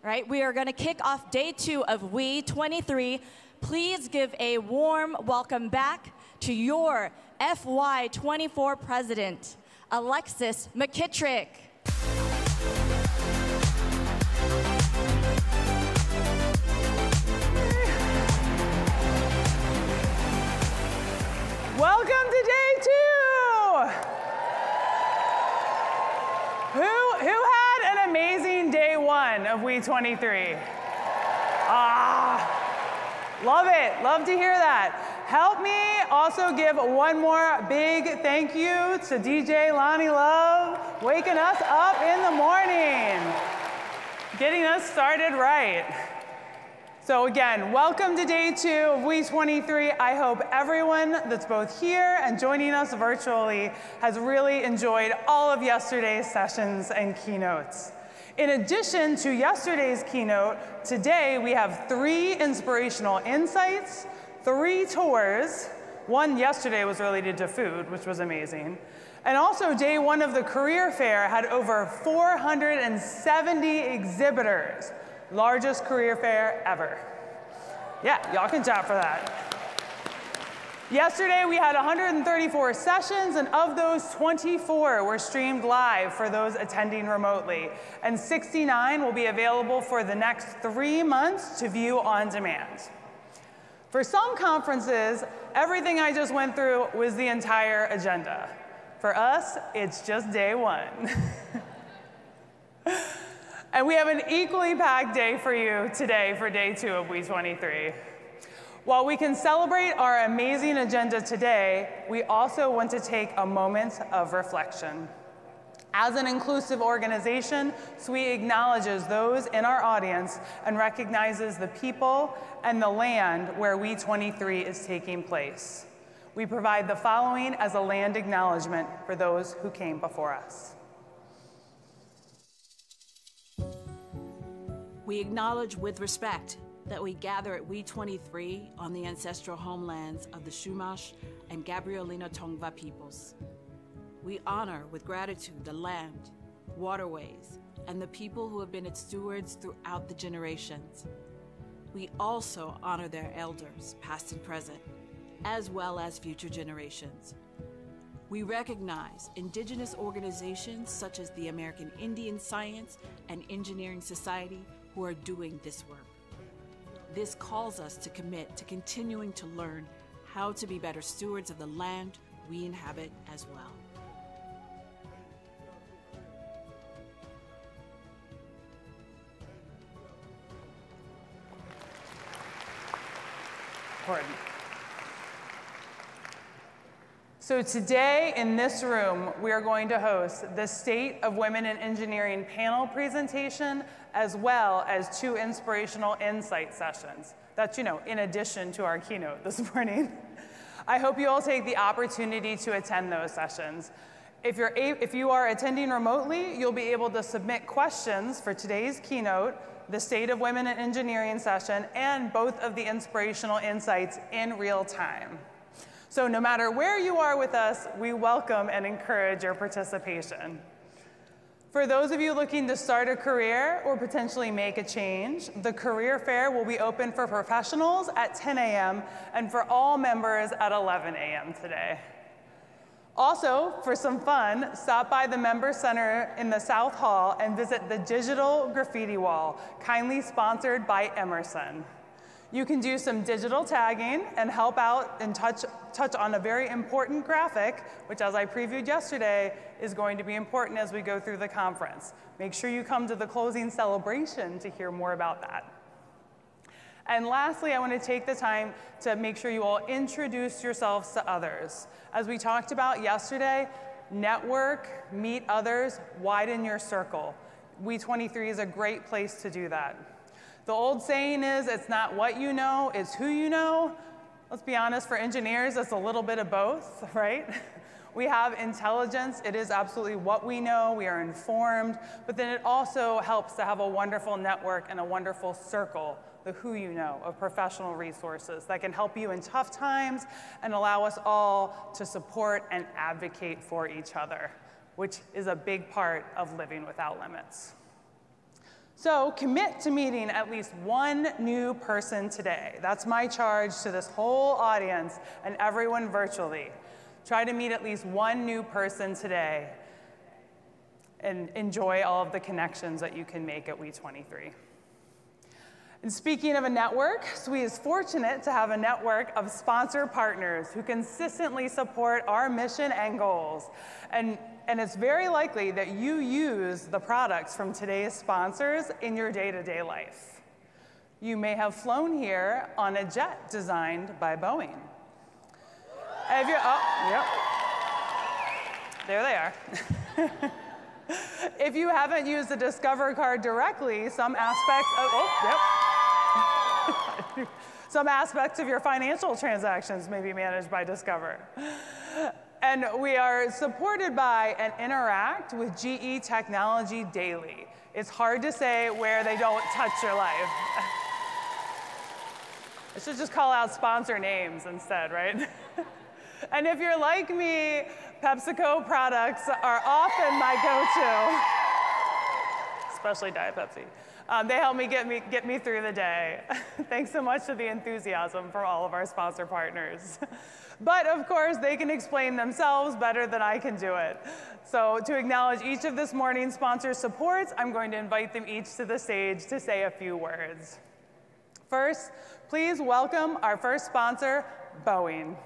right? We are going to kick off day 2 of WE23. Please give a warm welcome back to your FY24 president, Alexis McKittrick. Welcome to day 2. Who had an amazing day 1 of WE23? Love it. Love to hear that. Help me also give one more big thank you to DJ Lonnie Love, waking us up in the morning, getting us started right. So again, welcome to day 2 of WE23. I hope everyone that's both here and joining us virtually has really enjoyed all of yesterday's sessions and keynotes. In addition to yesterday's keynote, today we have 3 inspirational insights, 3 tours. One yesterday was related to food, which was amazing. And also day 1 of the career fair had over 470 exhibitors. Largest career fair ever. Yeah, y'all can clap for that. Yesterday we had 134 sessions, and of those 24 were streamed live for those attending remotely, and 69 will be available for the next 3 months to view on demand. For some conferences, everything I just went through was the entire agenda. For us, it's just day 1. And we have an equally packed day for you today for day 2 of WE23. While we can celebrate our amazing agenda today, we also want to take a moment of reflection. As an inclusive organization, SWE acknowledges those in our audience and recognizes the people and the land where WE23 is taking place. We provide the following as a land acknowledgement for those who came before us. We acknowledge with respect that we gather at WE23 on the ancestral homelands of the Chumash and Gabrielino Tongva peoples. We honor with gratitude the land, waterways, and the people who have been its stewards throughout the generations. We also honor their elders, past and present, as well as future generations. We recognize indigenous organizations such as the American Indian Science and Engineering Society who are doing this work. This calls us to commit to continuing to learn how to be better stewards of the land we inhabit as well. Important. So today in this room, we are going to host the State of Women in Engineering panel presentation, as well as 2 inspirational insight sessions. That's, in addition to our keynote this morning. I hope you all take the opportunity to attend those sessions. If you are attending remotely, you'll be able to submit questions for today's keynote, the State of Women in Engineering session, and both of the inspirational insights in real time. So no matter where you are with us, we welcome and encourage your participation. For those of you looking to start a career or potentially make a change, the career fair will be open for professionals at 10 a.m. and for all members at 11 a.m. today. Also, for some fun, stop by the Member Center in the South Hall and visit the digital graffiti wall, kindly sponsored by Emerson. You can do some digital tagging and help out and touch on a very important graphic, which, as I previewed yesterday, is going to be important as we go through the conference. Make sure you come to the closing celebration to hear more about that. And lastly, I want to take the time to make sure you all introduce yourselves to others. As we talked about yesterday, network, meet others, widen your circle. WE23 is a great place to do that. The old saying is, it's not what you know, it's who you know. Let's be honest, for engineers, it's a little bit of both, right? We have intelligence. It is absolutely what we know. We are informed. But then it also helps to have a wonderful network and a wonderful circle, the who you know, of professional resources that can help you in tough times and allow us all to support and advocate for each other, which is a big part of living without limits. So commit to meeting at least one new person today. That's my charge to this whole audience and everyone virtually. Try to meet at least one new person today and enjoy all of the connections that you can make at WE23. And speaking of a network, SWE is fortunate to have a network of sponsor partners who consistently support our mission and goals. And it's very likely that you use the products from today's sponsors in your day-to-day life. You may have flown here on a jet designed by Boeing. Yep. There they are. If you haven't used the Discover card directly, some aspects of your financial transactions may be managed by Discover. And we are supported by and interact with GE Technology daily. It's hard to say where they don't touch your life. I should just call out sponsor names instead, right? And if you're like me, PepsiCo products are often my go-to, especially Diet Pepsi. They help me get me through the day. Thanks so much for the enthusiasm from all of our sponsor partners. But of course, they can explain themselves better than I can do it. So to acknowledge each of this morning's sponsor supports, I'm going to invite them each to the stage to say a few words. First, please welcome our first sponsor, Boeing.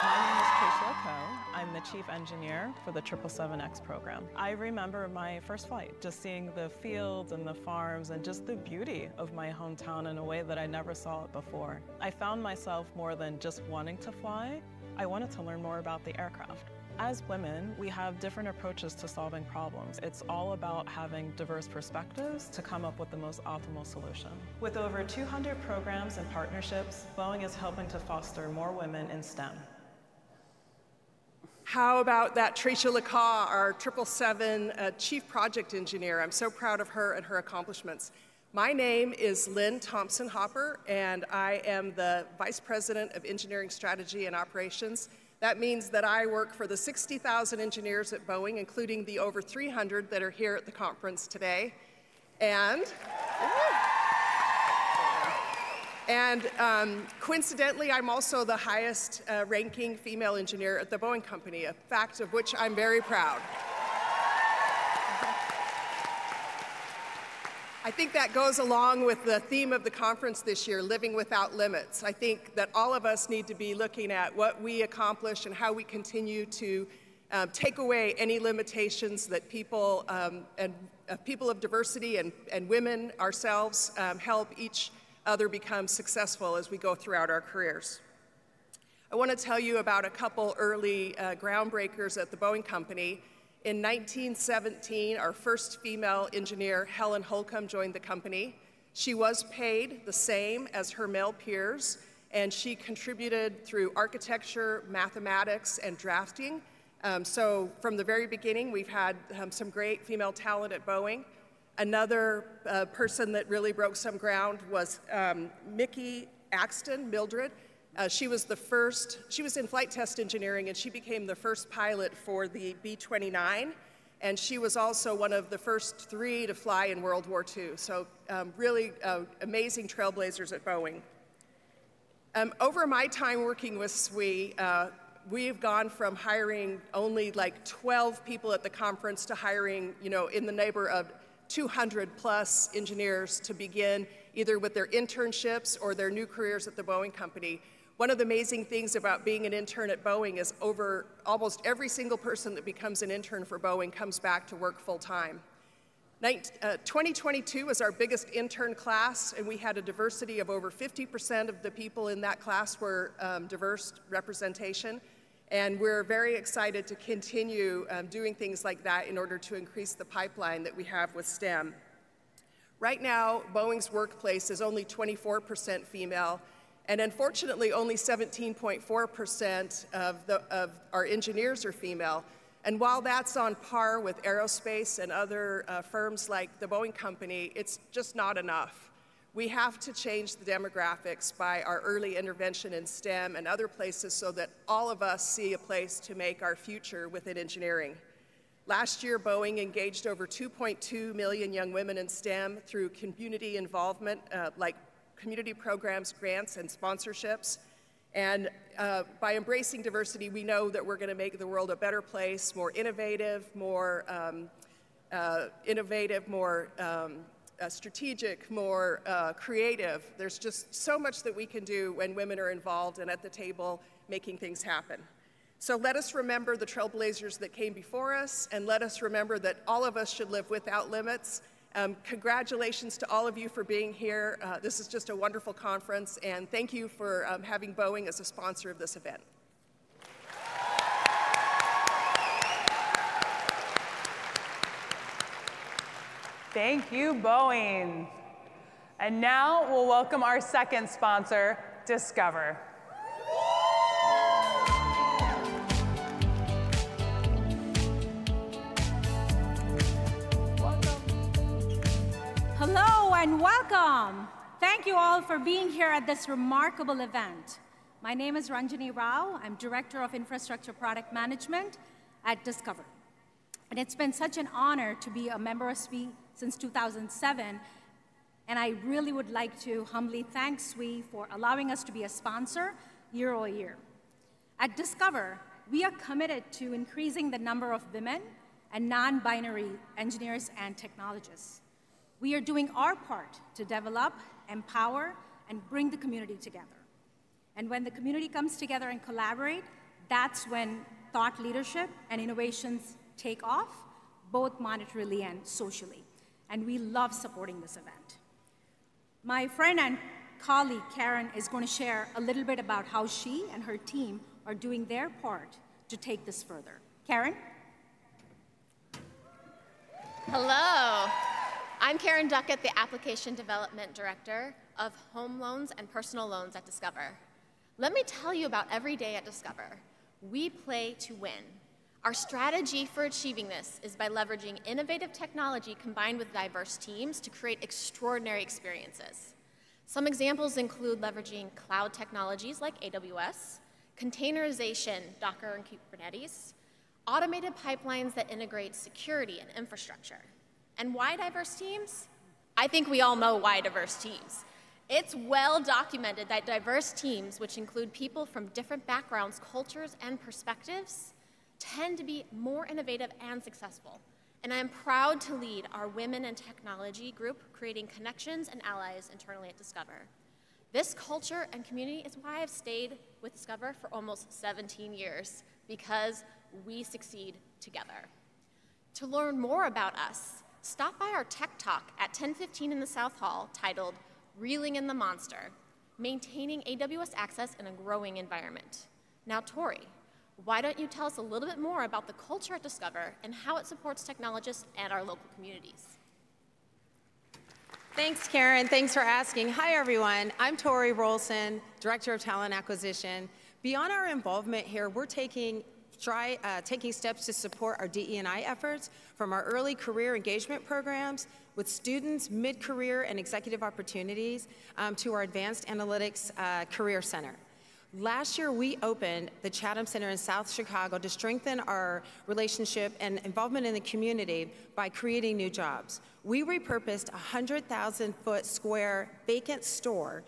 My name is Keisha Ko. I'm the chief engineer for the 777X program. I remember my first flight, just seeing the fields and the farms and just the beauty of my hometown in a way that I never saw it before. I found myself more than just wanting to fly. I wanted to learn more about the aircraft. As women, we have different approaches to solving problems. It's all about having diverse perspectives to come up with the most optimal solution. With over 200 programs and partnerships, Boeing is helping to foster more women in STEM. How about that Tricia Lacaw, our 777 Chief Project Engineer? I'm so proud of her and her accomplishments. My name is Lynn Thompson-Hopper, and I am the Vice President of Engineering Strategy and Operations. That means that I work for the 60,000 engineers at Boeing, including the over 300 that are here at the conference today. And coincidentally, I'm also the highest ranking female engineer at the Boeing Company, a fact of which I'm very proud. I think that goes along with the theme of the conference this year, living without limits. I think that all of us need to be looking at what we accomplish and how we continue to take away any limitations that people and people of diversity and women ourselves help each other become successful as we go throughout our careers. I want to tell you about a couple early groundbreakers at the Boeing Company. In 1917, our first female engineer, Helen Holcomb, joined the company. She was paid the same as her male peers, and she contributed through architecture, mathematics, and drafting. So from the very beginning, we've had some great female talent at Boeing. Another person that really broke some ground was Mickey Axton, Mildred. She was in flight test engineering, and she became the first pilot for the B-29, and she was also one of the first 3 to fly in World War II. So really amazing trailblazers at Boeing. Over my time working with SWE, we've gone from hiring only like 12 people at the conference to hiring, in the neighborhood of 200 plus engineers to begin either with their internships or their new careers at the Boeing Company. One of the amazing things about being an intern at Boeing is almost every single person that becomes an intern for Boeing comes back to work full time. 2022 was our biggest intern class, and we had a diversity of over 50% of the people in that class were diverse representation. And we're very excited to continue doing things like that in order to increase the pipeline that we have with STEM. Right now, Boeing's workplace is only 24% female, and unfortunately, only 17.4% of our engineers are female. And while that's on par with aerospace and other firms like the Boeing Company, it's just not enough. We have to change the demographics by our early intervention in STEM and other places so that all of us see a place to make our future within engineering. Last year, Boeing engaged over 2.2 million young women in STEM through community involvement, like community programs, grants, and sponsorships. And by embracing diversity, we know that we're going to make the world a better place, more innovative, more strategic, more creative. There's just so much that we can do when women are involved and at the table making things happen. So let us remember the trailblazers that came before us, and let us remember that all of us should live without limits. Congratulations to all of you for being here. This is just a wonderful conference, and thank you for having Boeing as a sponsor of this event. Thank you, Boeing. And now we'll welcome our second sponsor, Discover. Hello and welcome. Thank you all for being here at this remarkable event. My name is Ranjani Rao. I'm Director of Infrastructure Product Management at Discover. And it's been such an honor to be a member of SWE since 2007. And I really would like to humbly thank SWE for allowing us to be a sponsor year-over-year. At Discover, we are committed to increasing the number of women and non-binary engineers and technologists. We are doing our part to develop, empower, and bring the community together. And when the community comes together and collaborate, that's when thought leadership and innovations take off, both monetarily and socially. And we love supporting this event. My friend and colleague, Karen, is going to share a little bit about how she and her team are doing their part to take this further. Karen? Hello. I'm Karen Duckett, the Application Development Director of Home Loans and Personal Loans at Discover. Let me tell you about every day at Discover. We play to win. Our strategy for achieving this is by leveraging innovative technology combined with diverse teams to create extraordinary experiences. Some examples include leveraging cloud technologies like AWS, containerization, Docker and Kubernetes, automated pipelines that integrate security and infrastructure. And why diverse teams? I think we all know why diverse teams. It's well documented that diverse teams, which include people from different backgrounds, cultures, and perspectives, tend to be more innovative and successful. And I am proud to lead our Women in Technology group, creating connections and allies internally at Discover. This culture and community is why I've stayed with Discover for almost 17 years, because we succeed together. To learn more about us, stop by our Tech Talk at 10:15 in the South Hall, titled Reeling in the Monster, Maintaining AWS Access in a Growing Environment. Now, Tori, why don't you tell us a little bit more about the culture at Discover and how it supports technologists and our local communities? Thanks, Karen. Thanks for asking. Hi, everyone. I'm Tori Rolson, Director of Talent Acquisition. Beyond our involvement here, we're taking steps to support our DE&I efforts, from our early career engagement programs with students, mid-career and executive opportunities, to our Advanced Analytics Career Center. Last year, we opened the Chatham Center in South Chicago to strengthen our relationship and involvement in the community by creating new jobs. We repurposed a 100,000-foot square vacant store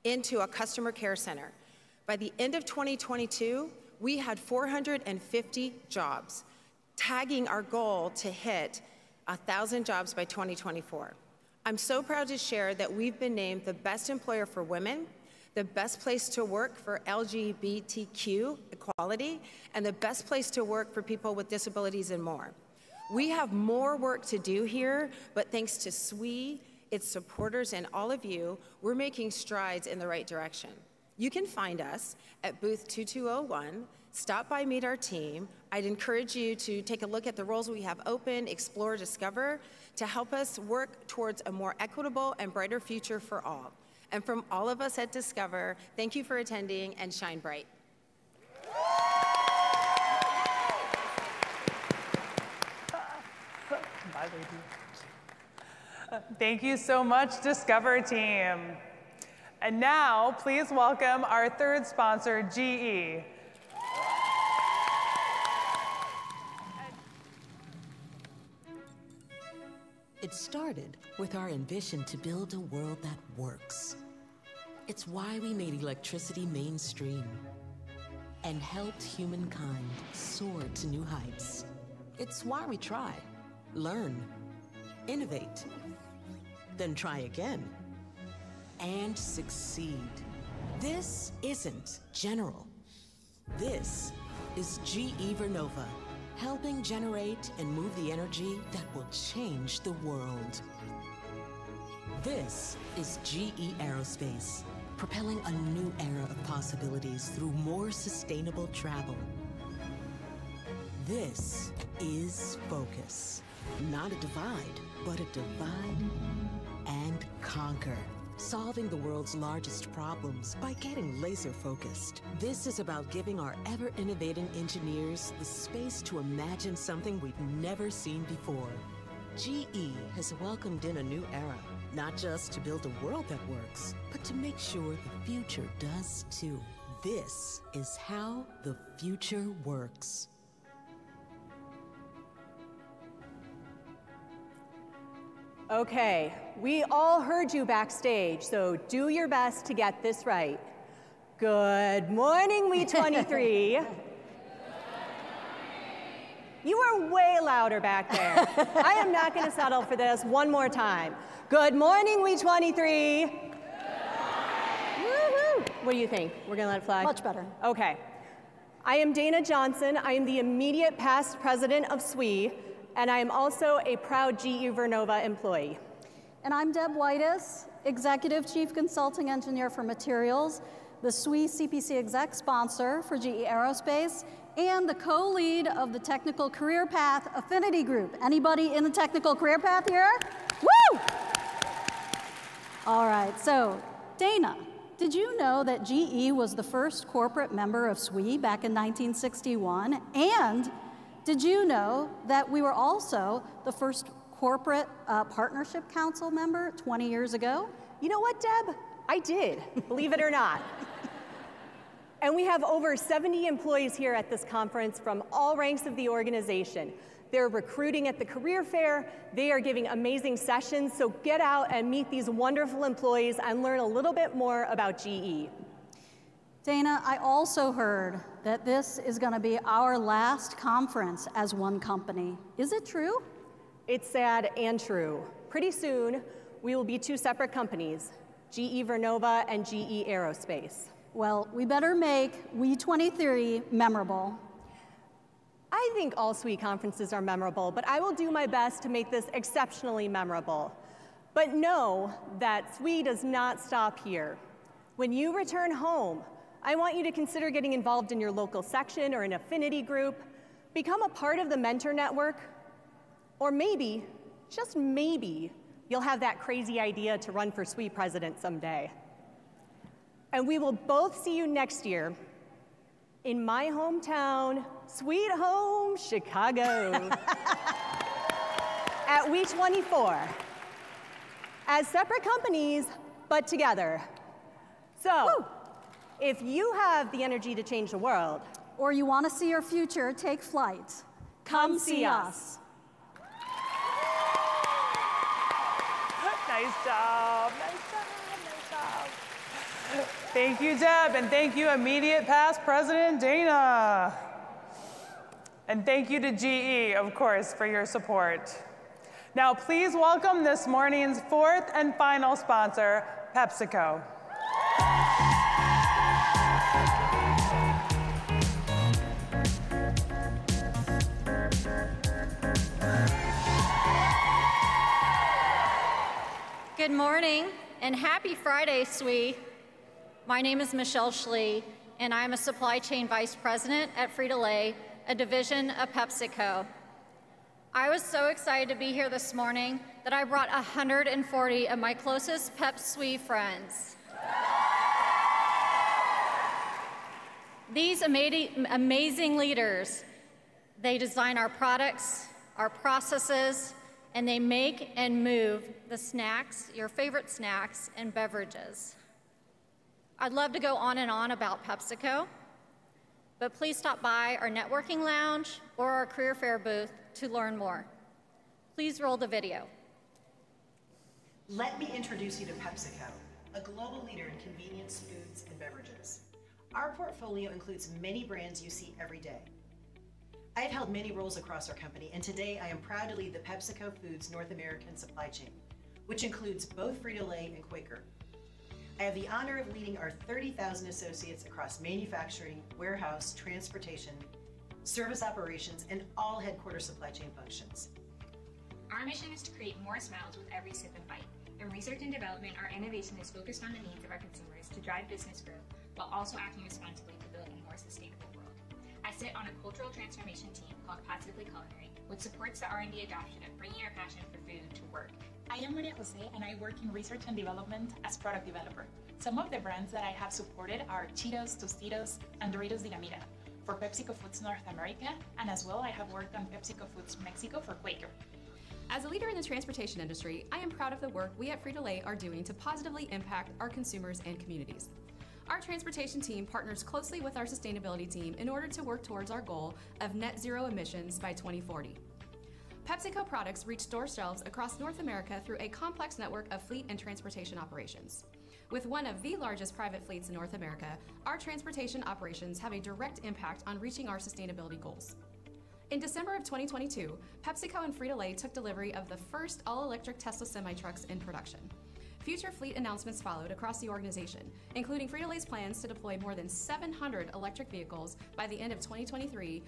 into a customer care center. By the end of 2022, we had 450 jobs, tagging our goal to hit 1,000 jobs by 2024. I'm so proud to share that we've been named the best employer for women, the best place to work for LGBTQ equality, and the best place to work for people with disabilities and more. We have more work to do here, but thanks to SWE, its supporters, and all of you, we're making strides in the right direction. You can find us at booth 2201. Stop by, meet our team. I'd encourage you to take a look at the roles we have open, explore, discover, to help us work towards a more equitable and brighter future for all. And from all of us at Discover, thank you for attending, and shine bright. Bye, lady. Thank you so much, Discover team. And now, please welcome our third sponsor, GE. It started with our ambition to build a world that works. It's why we made electricity mainstream and helped humankind soar to new heights. It's why we try, learn, innovate, then try again, and succeed. This isn't General. This is GE Vernova, helping generate and move the energy that will change the world. This is GE Aerospace, propelling a new era of possibilities through more sustainable travel. This is focus. Not a divide, but a divide and conquer. Solving the world's largest problems by getting laser focused. This is about giving our ever-innovating engineers the space to imagine something we've never seen before. GE has welcomed in a new era, not just to build a world that works, but to make sure the future does too. This is how the future works. Okay, we all heard you backstage, so do your best to get this right. Good morning, WE23. You are way louder back there. I am not going to settle for this one more time. Good morning, WE23. Woo-hoo. What do you think? We're going to let it fly? Much better. Okay. I am Dana Johnson. I am the immediate past president of SWE, and I am also a proud GE Vernova employee. And I'm Deb Whitus, Executive Chief Consulting Engineer for Materials, the SWE CPC exec sponsor for GE Aerospace, and the co-lead of the Technical Career Path Affinity Group. Anybody in the Technical Career Path here? Woo! All right, so Dana, did you know that GE was the first corporate member of SWE back in 1961? And did you know that we were also the first corporate partnership council member 20 years ago? You know what, Deb? I did, believe it or not. And we have over 70 employees here at this conference from all ranks of the organization. They're recruiting at the career fair. They are giving amazing sessions. So get out and meet these wonderful employees and learn a little bit more about GE. Dana, I also heard that this is going to be our last conference as one company. Is it true? It's sad and true. Pretty soon, we will be two separate companies, GE Vernova and GE Aerospace. Well, we better make WE23 memorable. I think all SWE conferences are memorable, but I will do my best to make this exceptionally memorable. But know that SWE does not stop here. When you return home, I want you to consider getting involved in your local section or an affinity group, become a part of the mentor network, or maybe, just maybe, you'll have that crazy idea to run for SWE president someday. And we will both see you next year in my hometown, sweet home, Chicago, at WE24, as separate companies, but together. So, woo! If you have the energy to change the world, or you want to see your future take flight, come see us. Nice job, nice job, nice job. Thank you, Deb, and thank you, immediate past President Dana. And thank you to GE, of course, for your support. Now, please welcome this morning's fourth and final sponsor, PepsiCo. Good morning and happy Friday, SWE. My name is Michelle Schlee, and I'm a Supply Chain Vice President at Frito-Lay, a division of PepsiCo. I was so excited to be here this morning that I brought 140 of my closest Pep-SWE friends. These amazing leaders, they design our products, our processes, and they make and move the snacks, your favorite snacks and beverages. I'd love to go on and on about PepsiCo, but please stop by our networking lounge or our career fair booth to learn more. Please roll the video. Let me introduce you to PepsiCo, a global leader in convenience foods and beverages. Our portfolio includes many brands you see every day. I have held many roles across our company, and today I am proud to lead the PepsiCo Foods North American supply chain, which includes both Frito-Lay and Quaker. I have the honor of leading our 30,000 associates across manufacturing, warehouse, transportation, service operations, and all headquarters supply chain functions. Our mission is to create more smiles with every sip and bite. In research and development, our innovation is focused on the needs of our consumers to drive business growth while also acting responsibly to build a more sustainable world. I sit on a cultural transformation team called Positively Culinary, which supports the R&D adoption of bringing our passion for food to work. I am Maria Jose, and I work in research and development as product developer. Some of the brands that I have supported are Cheetos, Tostitos, and Doritos Dinamita for PepsiCo Foods North America, and as well I have worked on PepsiCo Foods Mexico for Quaker. As a leader in the transportation industry, I am proud of the work we at Frito-Lay are doing to positively impact our consumers and communities. Our transportation team partners closely with our sustainability team in order to work towards our goal of net zero emissions by 2040. PepsiCo products reach store shelves across North America through a complex network of fleet and transportation operations. With one of the largest private fleets in North America, our transportation operations have a direct impact on reaching our sustainability goals. In December of 2022, PepsiCo and Frito-Lay took delivery of the first all-electric Tesla semi-trucks in production. Future fleet announcements followed across the organization, including Frito-Lay's plans to deploy more than 700 electric vehicles by the end of 2023.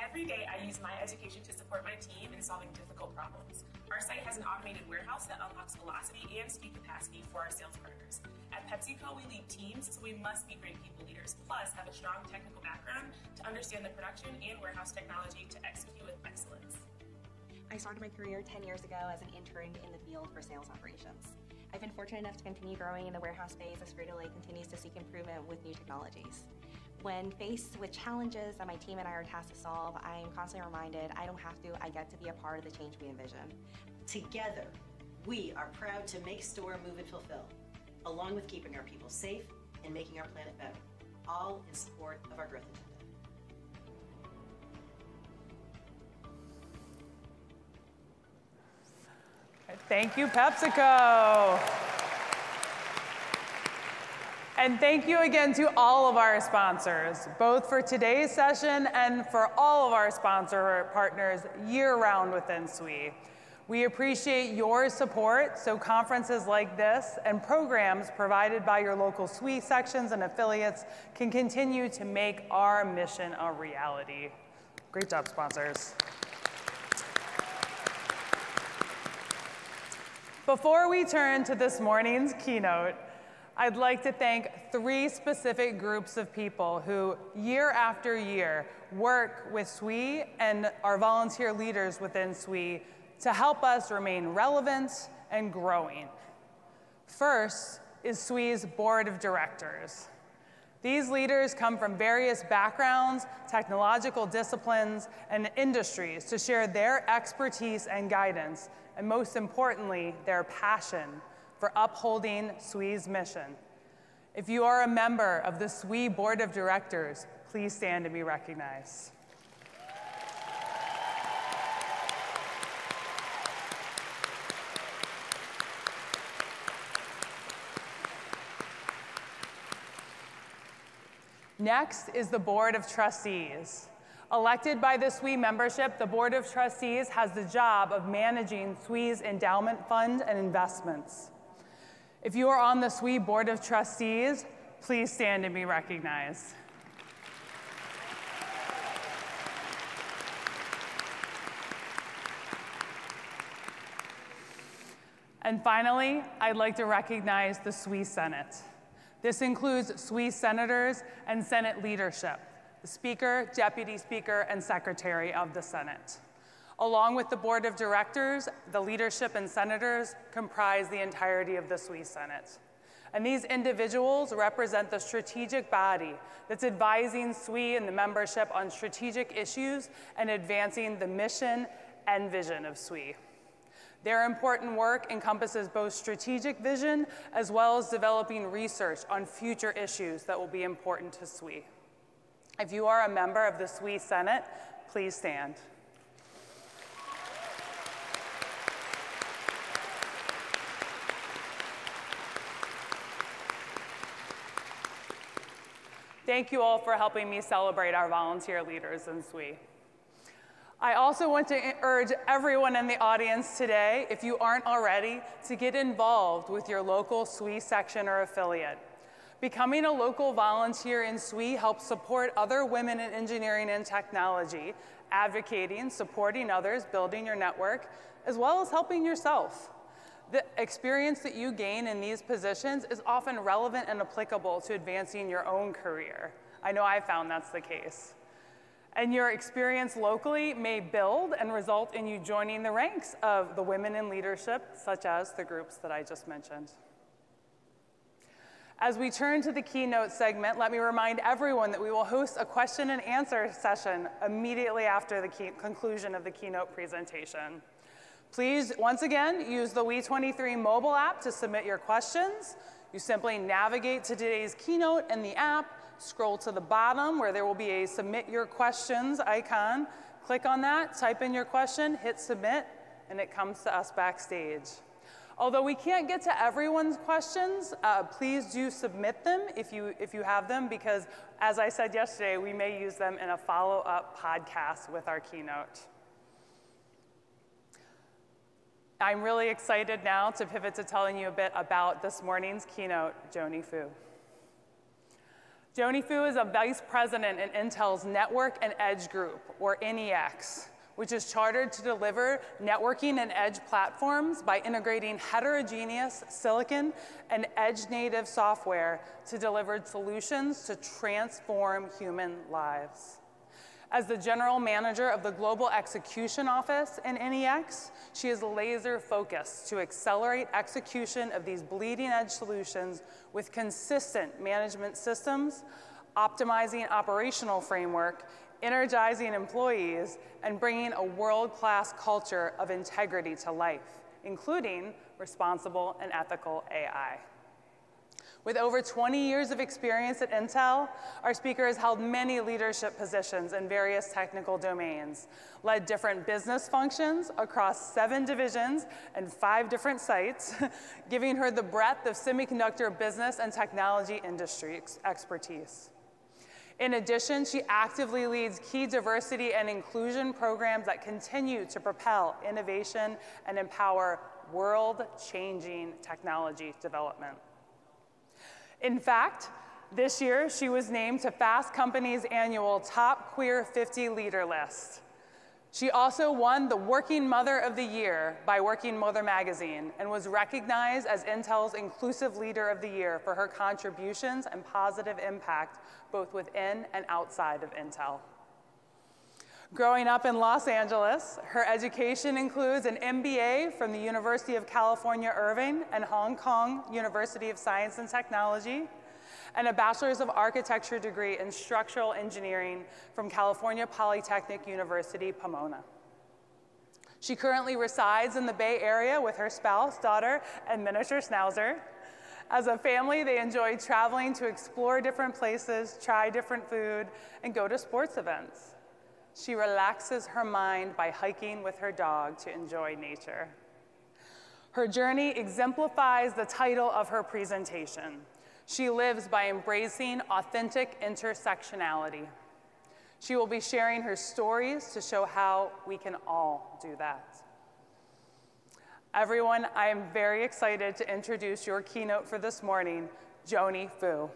Every day I use my education to support my team in solving difficult problems. Our site has an automated warehouse that unlocks velocity and speed capacity for our sales partners. At PepsiCo, we lead teams, so we must be great people leaders, plus have a strong technical background to understand the production and warehouse technology to execute with excellence. I started my career 10 years ago as an intern in the field for sales operations. I've been fortunate enough to continue growing in the warehouse space as Frito-Lay continues to seek improvement with new technologies. When faced with challenges that my team and I are tasked to solve, I am constantly reminded I don't have to, I get to be a part of the change we envision. Together, we are proud to make, store, move, and fulfill, along with keeping our people safe and making our planet better, all in support of our growth agenda. Thank you, PepsiCo. And thank you again to all of our sponsors, both for today's session and for all of our sponsor partners year-round within SWE. We appreciate your support so conferences like this and programs provided by your local SWE sections and affiliates can continue to make our mission a reality. Great job, sponsors. Before we turn to this morning's keynote, I'd like to thank 3 specific groups of people who, year after year, work with SWE and our volunteer leaders within SWE to help us remain relevant and growing. First is SWE's Board of Directors. These leaders come from various backgrounds, technological disciplines, and industries to share their expertise and guidance, and most importantly, their passion for upholding SWE's mission. If you are a member of the SWE Board of Directors, please stand to be recognized. Next is the Board of Trustees. Elected by the SWE membership, the Board of Trustees has the job of managing SWE's endowment fund and investments. If you are on the SWE Board of Trustees, please stand and be recognized. And finally, I'd like to recognize the SWE Senate. This includes SWE senators and Senate leadership, the Speaker, Deputy Speaker, and Secretary of the Senate. Along with the Board of Directors, the leadership and senators comprise the entirety of the SWE Senate. And these individuals represent the strategic body that's advising SWE and the membership on strategic issues and advancing the mission and vision of SWE. Their important work encompasses both strategic vision as well as developing research on future issues that will be important to SWE. If you are a member of the SWE Senate, please stand. Thank you all for helping me celebrate our volunteer leaders in SWE. I also want to urge everyone in the audience today, if you aren't already, to get involved with your local SWE section or affiliate. Becoming a local volunteer in SWE helps support other women in engineering and technology, advocating, supporting others, building your network, as well as helping yourself. The experience that you gain in these positions is often relevant and applicable to advancing your own career. I know I found that's the case. And your experience locally may build and result in you joining the ranks of the women in leadership, such as the groups that I just mentioned. As we turn to the keynote segment, let me remind everyone that we will host a question and answer session immediately after the conclusion of the keynote presentation. Please, once again, use the WE23 mobile app to submit your questions. You simply navigate to today's keynote in the app, scroll to the bottom where there will be a Submit Your Questions icon. Click on that, type in your question, hit Submit, and it comes to us backstage. Although we can't get to everyone's questions, please do submit them if you have them, because as I said yesterday, we may use them in a follow-up podcast with our keynote. I'm really excited now to pivot to telling you a bit about this morning's keynote, Joannie Fu. Joannie Fu is a vice president in Intel's Network and Edge Group, or NEX, which is chartered to deliver networking and edge platforms by integrating heterogeneous silicon and edge-native software to deliver solutions to transform human lives. As the general manager of the Global Execution Office in NEX, she is laser-focused to accelerate execution of these bleeding-edge solutions with consistent management systems, optimizing operational framework, energizing employees, and bringing a world-class culture of integrity to life, including responsible and ethical AI. With over 20 years of experience at Intel, our speaker has held many leadership positions in various technical domains, led different business functions across 7 divisions and 5 different sites, giving her the breadth of semiconductor business and technology industry expertise. In addition, she actively leads key diversity and inclusion programs that continue to propel innovation and empower world-changing technology development. In fact, this year, she was named to Fast Company's annual Top Queer 50 Leader list. She also won the Working Mother of the Year by Working Mother magazine and was recognized as Intel's Inclusive Leader of the Year for her contributions and positive impact both within and outside of Intel. Growing up in Los Angeles, her education includes an MBA from the University of California, Irvine and Hong Kong University of Science and Technology, and a Bachelor's of Architecture degree in Structural Engineering from California Polytechnic University, Pomona. She currently resides in the Bay Area with her spouse, daughter, and miniature schnauzer. As a family, they enjoy traveling to explore different places, try different food, and go to sports events. She relaxes her mind by hiking with her dog to enjoy nature. Her journey exemplifies the title of her presentation. She lives by embracing authentic intersectionality. She will be sharing her stories to show how we can all do that. Everyone, I am very excited to introduce your keynote for this morning, Joannie Fu.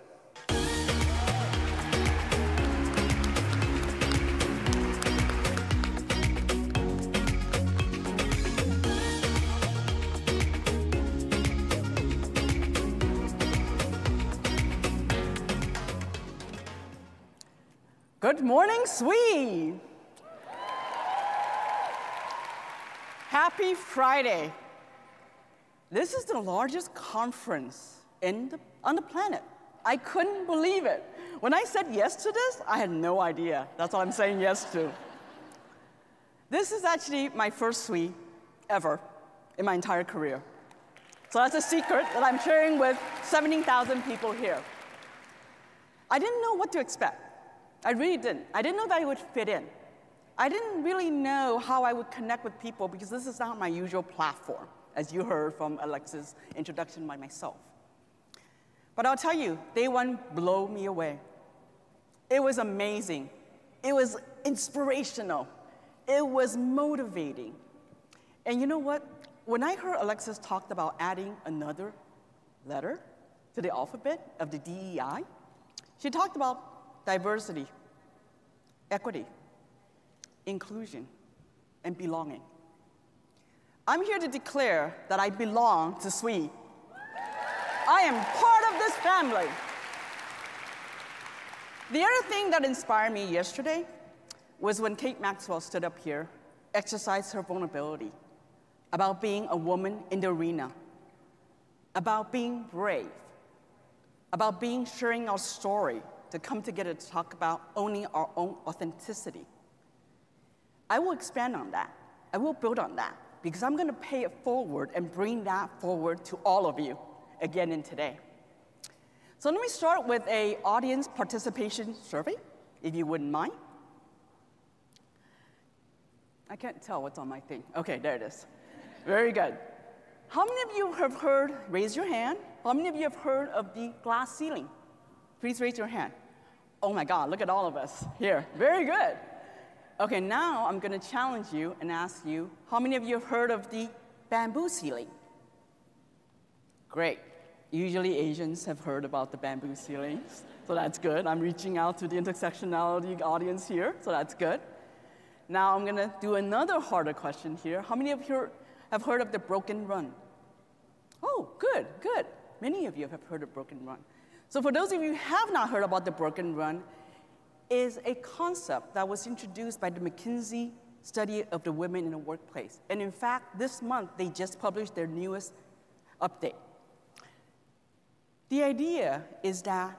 Good morning, SWE. Happy Friday. This is the largest conference on the planet. I couldn't believe it. When I said yes to this, I had no idea. That's what I'm saying yes to. This is actually my first SWE ever in my entire career. So that's a secret that I'm sharing with 17,000 people here. I didn't know what to expect. I really didn't. I didn't know that I would fit in. I didn't really know how I would connect with people because this is not my usual platform, as you heard from Alexa's introduction by myself. But I'll tell you, day one blew me away. It was amazing. It was inspirational. It was motivating. And you know what? When I heard Alexis talk about adding another letter to the alphabet of the DEI, she talked about diversity, equity, inclusion, and belonging. I'm here to declare that I belong to SWE. I am part of this family. The other thing that inspired me yesterday was when Kate Maxwell stood up here, exercised her vulnerability about being a woman in the arena, about being brave, about sharing our story to come together to talk about owning our own authenticity. I will expand on that. I will build on that because I'm going to pay it forward and bring that forward to all of you again in today. So let me start with an audience participation survey, if you wouldn't mind. I can't tell what's on my thing. Okay, there it is. Very good. How many of you have heard, raise your hand, how many of you have heard of the glass ceiling? Please raise your hand. Oh my God, look at all of us here. Very good. Okay, now I'm going to challenge you and ask you, how many of you have heard of the bamboo ceiling? Great. Usually Asians have heard about the bamboo ceilings, so that's good. I'm reaching out to the intersectionality audience here, so that's good. Now I'm going to do another harder question here. How many of you have heard of the broken run? Oh, good, good. Many of you have heard of broken run. So for those of you who have not heard about the broken run, is a concept that was introduced by the McKinsey study of the women in the workplace. And in fact, this month, they just published their newest update. The idea is that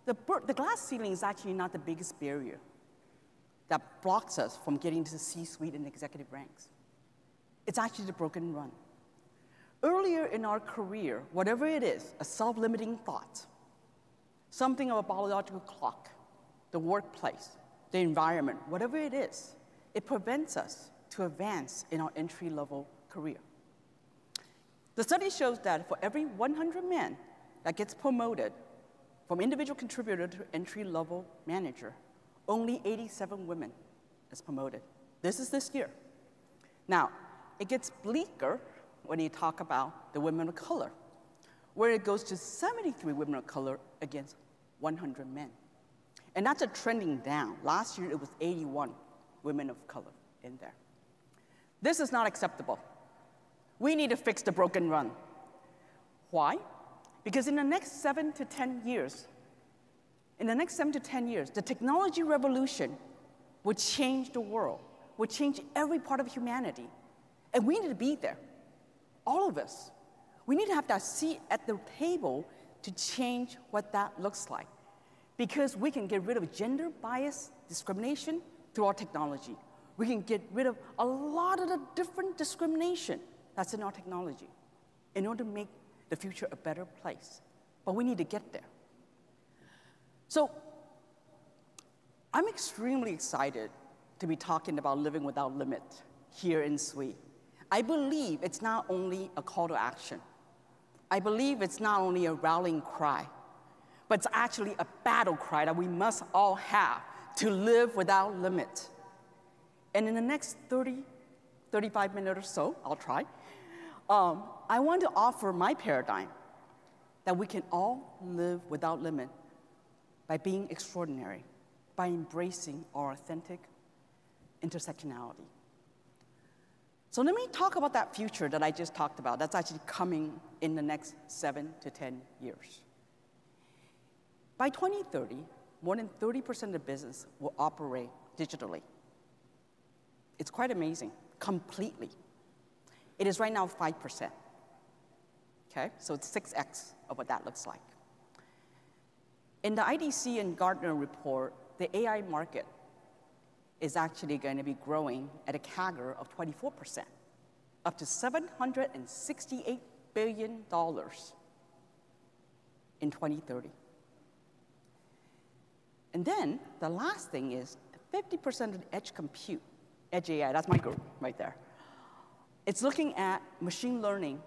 the glass ceiling is actually not the biggest barrier that blocks us from getting to the C-suite and executive ranks. It's actually the broken run. Earlier in our career, whatever it is, a self-limiting thought, something of a biological clock, the workplace, the environment, whatever it is, it prevents us to advance in our entry-level career. The study shows that for every 100 men that gets promoted from individual contributor to entry-level manager, only 87 women is promoted. This is this year. Now, it gets bleaker when you talk about the women of color, where it goes to 73 women of color against 100 men. And that's a trending down. Last year, it was 81 women of color in there. This is not acceptable. We need to fix the broken run. Why? Because in the next 7 to 10 years, the technology revolution would change the world, would change every part of humanity. And we need to be there, all of us. We need to have that seat at the table to change what that looks like. Because we can get rid of gender bias discrimination through our technology. We can get rid of a lot of the different discrimination that's in our technology in order to make the future a better place. But we need to get there. So I'm extremely excited to be talking about living without limit here in SWE. I believe it's not only a call to action. I believe it's not only a rallying cry, but it's actually a battle cry that we must all have to live without limit. And in the next 35 minutes or so, I'll try, I want to offer my paradigm that we can all live without limit by being extraordinary, by embracing our authentic intersectionality. So let me talk about that future that I just talked about that's actually coming in the next 7 to 10 years. By 2030, more than 30% of the business will operate digitally. It's quite amazing, completely. It is right now 5%. Okay, so it's 6x of what that looks like. In the IDC and Gartner report, the AI market is actually going to be growing at a CAGR of 24%, up to $768 billion in 2030. And then the last thing is 50% of the edge compute, edge AI, that's my group right there. It's looking at machine learning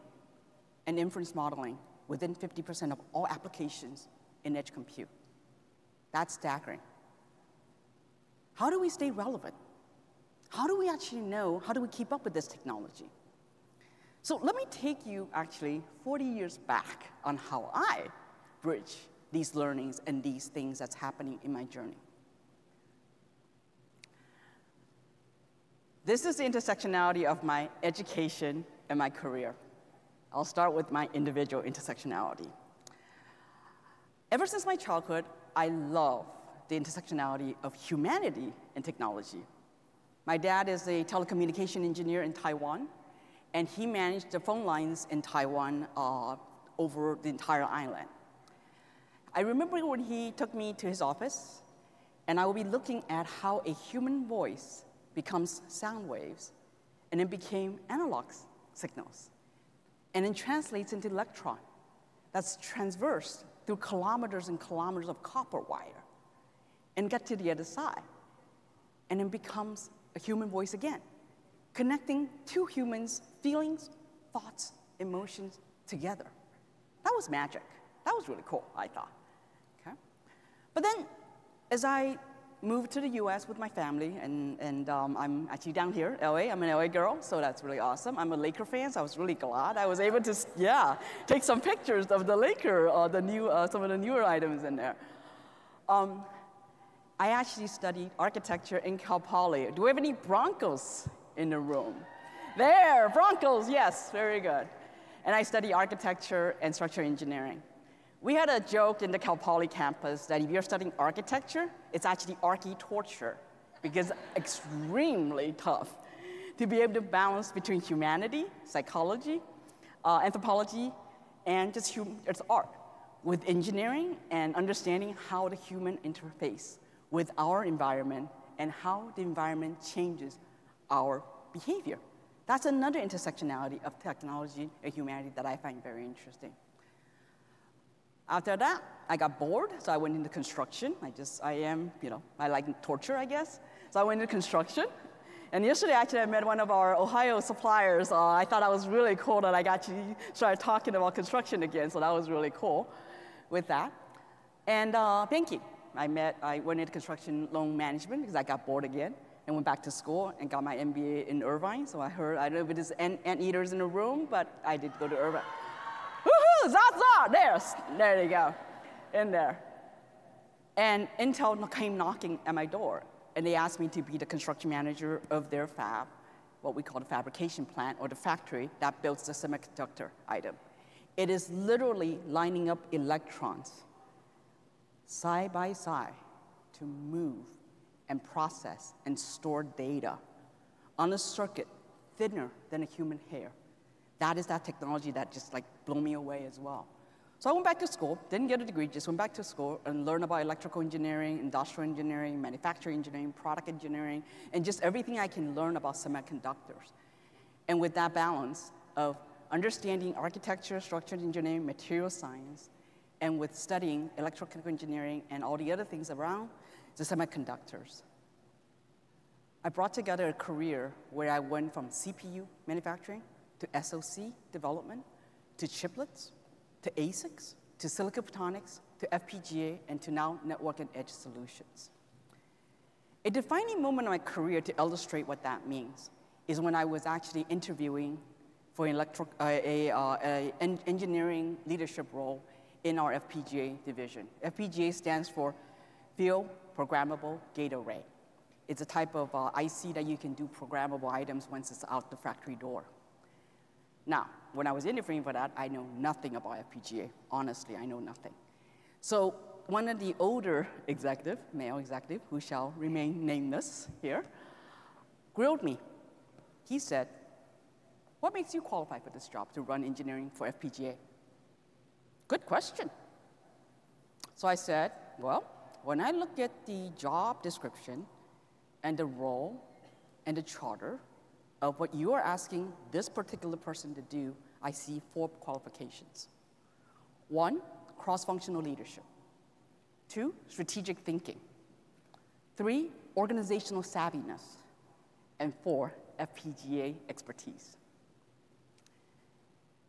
and inference modeling within 50% of all applications in edge compute. That's staggering. How do we stay relevant? How do we actually know, how do we keep up with this technology? So let me take you actually 40 years back on how I bridge these learnings and these things that's happening in my journey. This is the intersectionality of my education and my career. I'll start with my individual intersectionality. Ever since my childhood, I love the intersectionality of humanity and technology. My dad is a telecommunication engineer in Taiwan, and he managed the phone lines in Taiwan over the entire island. I remember when he took me to his office, and I would be looking at how a human voice becomes sound waves, and it became analog signals, and then translates into electron that's transversed through kilometers and kilometers of copper wire, and get to the other side, and it becomes a human voice again, connecting two humans' feelings, thoughts, emotions together. That was magic. That was really cool, I thought. Okay? But then, as I moved to the US with my family, and I'm actually down here, LA, I'm an LA girl, so that's really awesome. I'm a Laker fan, so I was really glad I was able to, take some pictures of the Laker, some of the newer items in there. I actually studied architecture in Cal Poly. Do we have any Broncos in the room? There, Broncos, yes, very good. And I studied architecture and structural engineering. We had a joke in the Cal Poly campus that if you're studying architecture, it's actually archi-torture, because it's extremely tough to be able to balance between humanity, psychology, anthropology, and just it's art, with engineering and understanding how the human interface with our environment and how the environment changes our behavior. That's another intersectionality of technology and humanity that I find very interesting. After that, I got bored, so I went into construction. I like torture, I guess. So I went into construction. And yesterday, actually, I met one of our Ohio suppliers. I thought that was really cool that I actually started talking about construction again, so that was really cool with that. And banking. I went into construction loan management because I got bored again, and went back to school and got my MBA in Irvine. So I don't know if it is anteaters in the room, but I did go to Irvine. Woohoo, Zaza, there you go, in there. And Intel came knocking at my door, and they asked me to be the construction manager of their fab, what we call the fabrication plant, or the factory that builds the semiconductor item. It is literally lining up electrons side by side to move and process and store data on a circuit thinner than a human hair. That is that technology that just blew me away as well. So I went back to school, didn't get a degree, just went back to school and learned about electrical engineering, industrial engineering, manufacturing engineering, product engineering, and just everything I can learn about semiconductors. And with that balance of understanding architecture, structural engineering, material science, and with studying electrical engineering and all the other things around the semiconductors, I brought together a career where I went from CPU manufacturing to SoC development, to chiplets, to ASICs, to silicon photonics, to FPGA, and to now network and edge solutions. A defining moment in my career to illustrate what that means is when I was actually interviewing for an engineering leadership role in our FPGA division. FPGA stands for Field Programmable Gate Array. It's a type of IC that you can do programmable items once it's out the factory door. Now, when I was interviewing for that, I know nothing about FPGA. Honestly, I know nothing. So one of the older executive, male executive, who shall remain nameless here, grilled me. He said, "What makes you qualified for this job to run engineering for FPGA?" Good question. So I said, well, when I look at the job description and the role and the charter of what you are asking this particular person to do, I see 4 qualifications. 1, cross-functional leadership. 2, strategic thinking. 3, organizational savviness. And 4, FPGA expertise.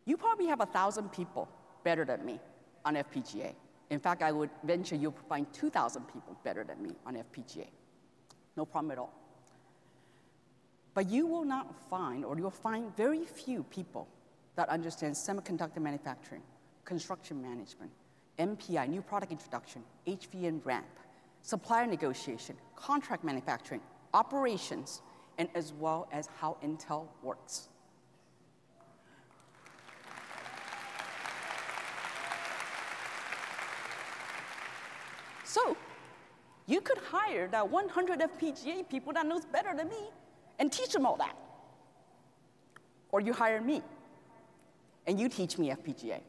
You probably have 1,000 people better than me on FPGA. In fact, I would venture you'll find 2,000 people better than me on FPGA. No problem at all. But you will not find, or you'll find very few people that understand semiconductor manufacturing, construction management, NPI, new product introduction, HV and ramp, supplier negotiation, contract manufacturing, operations, and as well as how Intel works. So you could hire that 100 FPGA people that knows better than me and teach them all that. Or you hire me, and you teach me FPGA.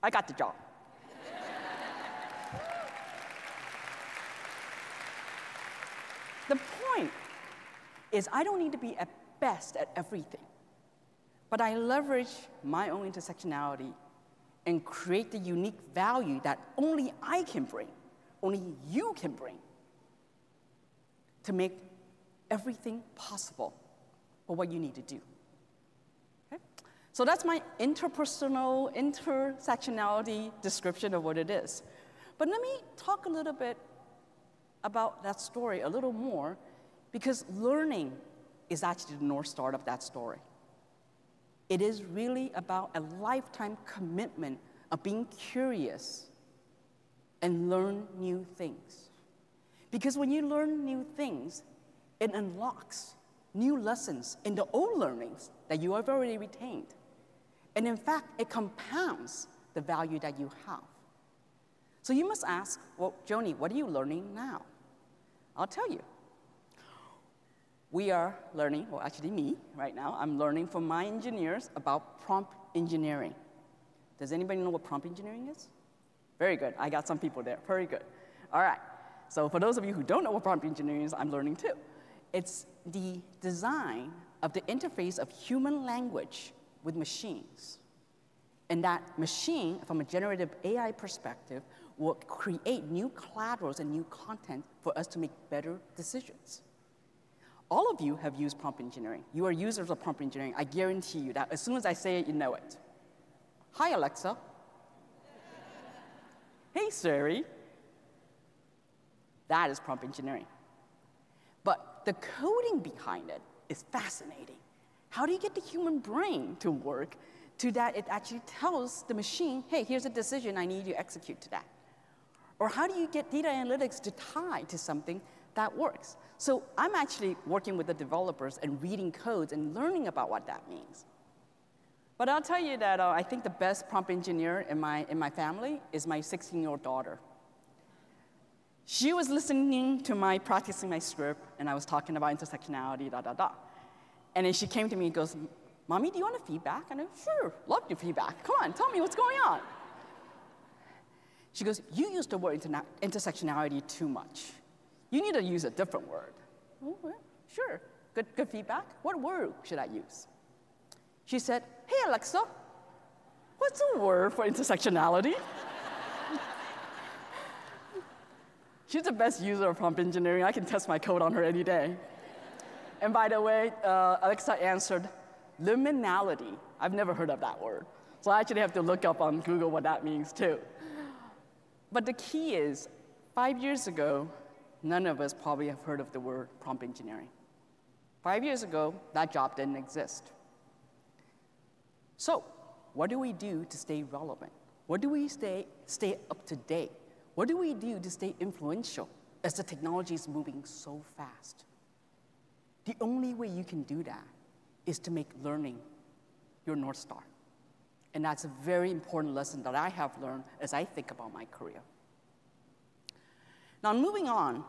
I got the job. The point is I don't need to be at best at everything, but I leverage my own intersectionality and create the unique value that only I can bring, only you can bring, to make everything possible for what you need to do. Okay? So that's my interpersonal, intersectionality description of what it is. But let me talk a little bit about that story a little more, because learning is actually the North Star of that story. It is really about a lifetime commitment of being curious and learn new things. Because when you learn new things, it unlocks new lessons in the old learnings that you have already retained. And in fact, it compounds the value that you have. So you must ask, well, Joanie, what are you learning now? I'll tell you. We are learning, well, actually me right now, I'm learning from my engineers about prompt engineering. Does anybody know what prompt engineering is? Very good, I got some people there, very good. All right, so for those of you who don't know what prompt engineering is, I'm learning too. It's the design of the interface of human language with machines. And that machine, from a generative AI perspective, will create new collaterals and new content for us to make better decisions. All of you have used prompt engineering. You are users of prompt engineering. I guarantee you that as soon as I say it, you know it. Hi, Alexa. Hey, Siri. That is prompt engineering. But the coding behind it is fascinating. How do you get the human brain to work to that it actually tells the machine, hey, here's a decision I need you to execute to that? Or how do you get data analytics to tie to something that works? So I'm actually working with the developers and reading codes and learning about what that means. But I'll tell you that I think the best prompt engineer in my family is my 16-year-old daughter. She was listening to practicing my script, and I was talking about intersectionality, And then she came to me and goes, Mommy, do you want a feedback? And I go, sure, love your feedback. Come on, tell me what's going on. She goes, you use the word intersectionality too much. You need to use a different word. Oh, well, sure, good feedback. What word should I use? She said, hey, Alexa, what's a word for intersectionality? She's the best user of prompt engineering. I can test my code on her any day. And by the way, Alexa answered, liminality. I've never heard of that word. So I actually have to look up on Google what that means too. But the key is, 5 years ago, none of us probably have heard of the word prompt engineering. 5 years ago, that job didn't exist. So what do we do to stay relevant? What do we stay up to date? What do we do to stay influential as the technology is moving so fast? The only way you can do that is to make learning your North Star. And that's a very important lesson that I have learned as I think about my career. Now, moving on,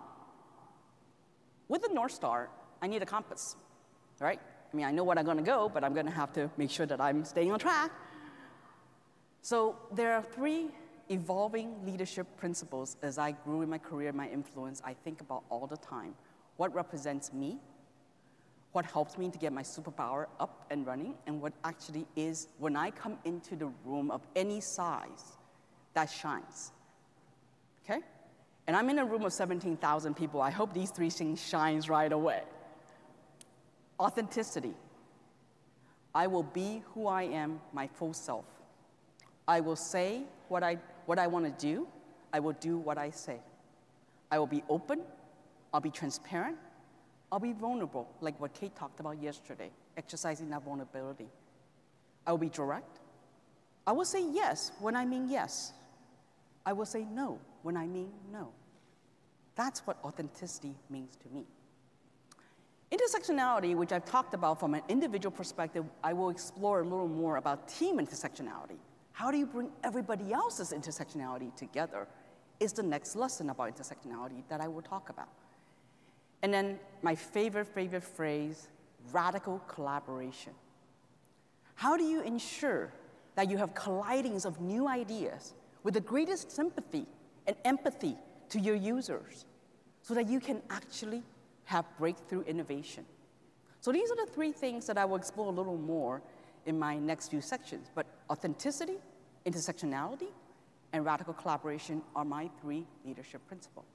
with the North Star, I need a compass, right? I mean, I know where I'm going to go, but I'm going to have to make sure that I'm staying on track. So there are 3 evolving leadership principles as I grew in my career, my influence, I think about all the time. What represents me? What helps me to get my superpower up and running, and what actually is, when I come into the room of any size, that shines, okay? And I'm in a room of 17,000 people. I hope these 3 things shines right away. Authenticity. I will be who I am, my full self. I will say what I want to do. I will do what I say. I will be open. I'll be transparent. I'll be vulnerable, like what Kate talked about yesterday, exercising that vulnerability. I will be direct. I will say yes when I mean yes. I will say no when I mean no. That's what authenticity means to me. Intersectionality, which I've talked about from an individual perspective, I will explore a little more about team intersectionality. How do you bring everybody else's intersectionality together is the next lesson about intersectionality that I will talk about. And then my favorite phrase, radical collaboration. How do you ensure that you have collidings of new ideas with the greatest sympathy and empathy to your users so that you can actually have breakthrough innovation? So these are the three things that I will explore a little more in my next few sections. But authenticity, intersectionality, and radical collaboration are my three leadership principles.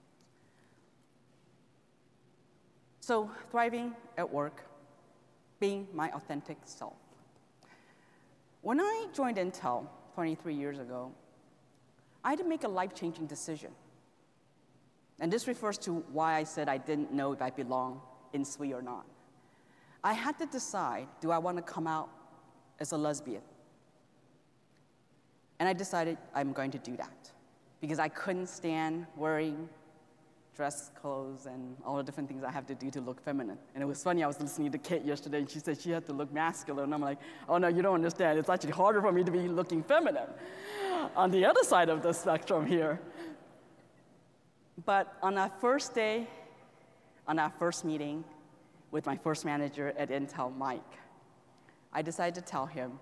So thriving at work, being my authentic self. When I joined Intel 23 years ago, I had to make a life-changing decision. And this refers to why I said I didn't know if I belong in SWE or not. I had to decide, do I want to come out as a lesbian? And I decided I'm going to do that because I couldn't stand wearing dress clothes and all the different things I have to do to look feminine. And it was funny, I was listening to Kate yesterday and she said she had to look masculine. And I'm like, oh no, you don't understand. It's actually harder for me to be looking feminine on the other side of the spectrum here. But on that first day, on that first meeting with my first manager at Intel, Mike, I decided to tell him,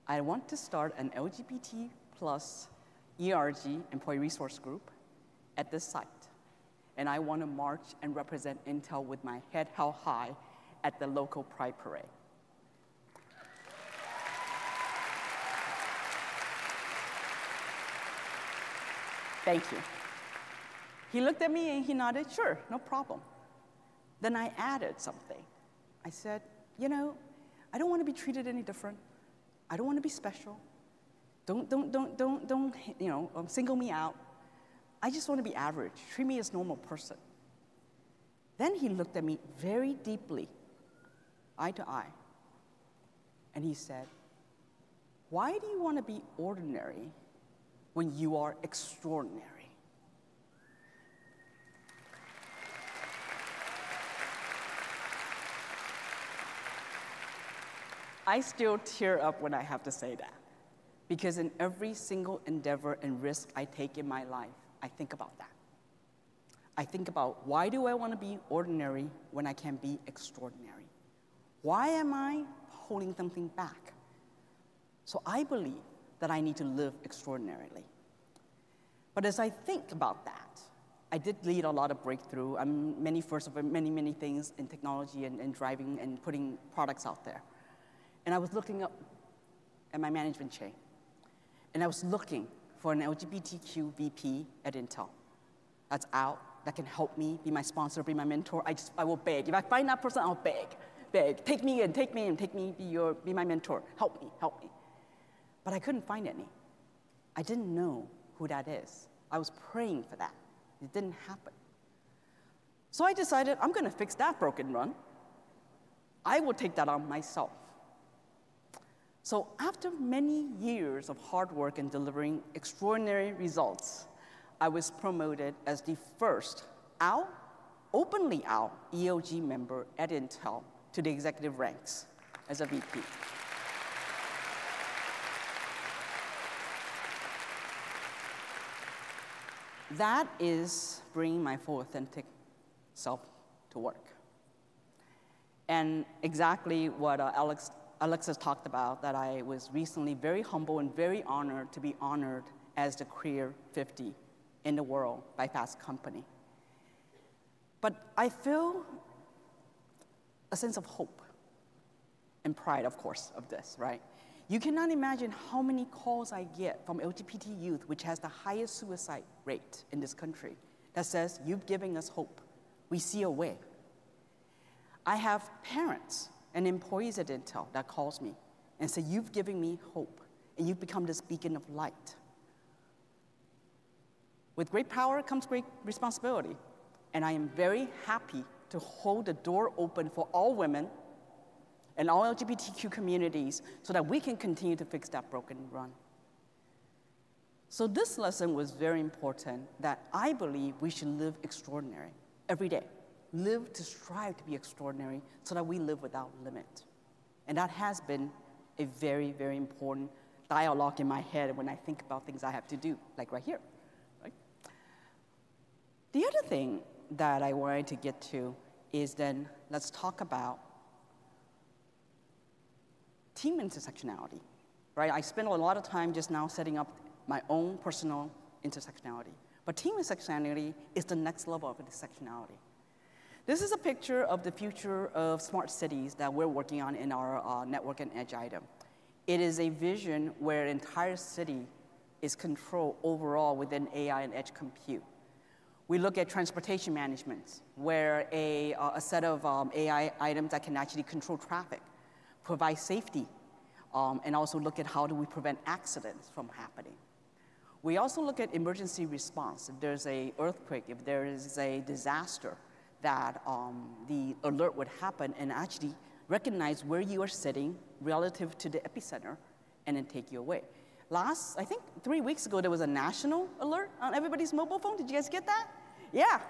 I want to start an LGBT plus ERG, employee resource group, at this site. And I want to march and represent Intel with my head held high at the local Pride Parade. Thank you. He looked at me and he nodded, sure, no problem. Then I added something. I said, you know, I don't want to be treated any different. I don't want to be special. Don't single me out. I just want to be average. Treat me as a normal person. Then he looked at me very deeply, eye to eye, and he said, why do you want to be ordinary when you are extraordinary? I still tear up when I have to say that, because in every single endeavor and risk I take in my life, I think about that. I think about, why do I want to be ordinary when I can be extraordinary? Why am I holding something back? So I believe that I need to live extraordinarily. But as I think about that, I did lead a lot of breakthrough. I'm many firsts of many things in technology and driving and putting products out there. And I was looking up at my management chain, and I was looking for an LGBTQ VP at Intel that's out, that can help me, be my sponsor, be my mentor. I will beg. If I find that person, I'll beg. Take me in, be my mentor. Help me. But I couldn't find any. I didn't know who that is. I was praying for that. It didn't happen. So I decided I'm going to fix that broken run. I will take that on myself. So after many years of hard work and delivering extraordinary results, I was promoted as the first openly out ELG member at Intel to the executive ranks as a VP. That is bringing my full authentic self to work. And exactly what Alexis talked about, that I was recently very humble and very honored to be honored as the Career 50 in the world by Fast Company. But I feel a sense of hope and pride, of course, of this, right? You cannot imagine how many calls I get from LGBT youth, which has the highest suicide rate in this country, that says, you've given us hope. We see a way. I have parents and employees at Intel that calls me and say, you've given me hope and you've become this beacon of light. With great power comes great responsibility, and I am very happy to hold the door open for all women and all LGBTQ communities so that we can continue to fix that broken run. So this lesson was very important, that I believe we should live extraordinary every day. Live to strive to be extraordinary so that we live without limit. And that has been a very, very important dialogue in my head when I think about things I have to do, like right here. Right? The other thing that I wanted to get to is then let's talk about team intersectionality. Right? I spent a lot of time just now setting up my own personal intersectionality. But team intersectionality is the next level of intersectionality. This is a picture of the future of smart cities that we're working on in our network and edge item. It is a vision where an entire city is controlled overall within AI and edge compute. We look at transportation management, where a set of AI items that can actually control traffic, provide safety, and also look at how do we prevent accidents from happening. We also look at emergency response. If there's an earthquake, if there is a disaster, that the alert would happen and actually recognize where you are sitting relative to the epicenter and then take you away. I think 3 weeks ago, there was a national alert on everybody's mobile phone. Did you guys get that? Yeah,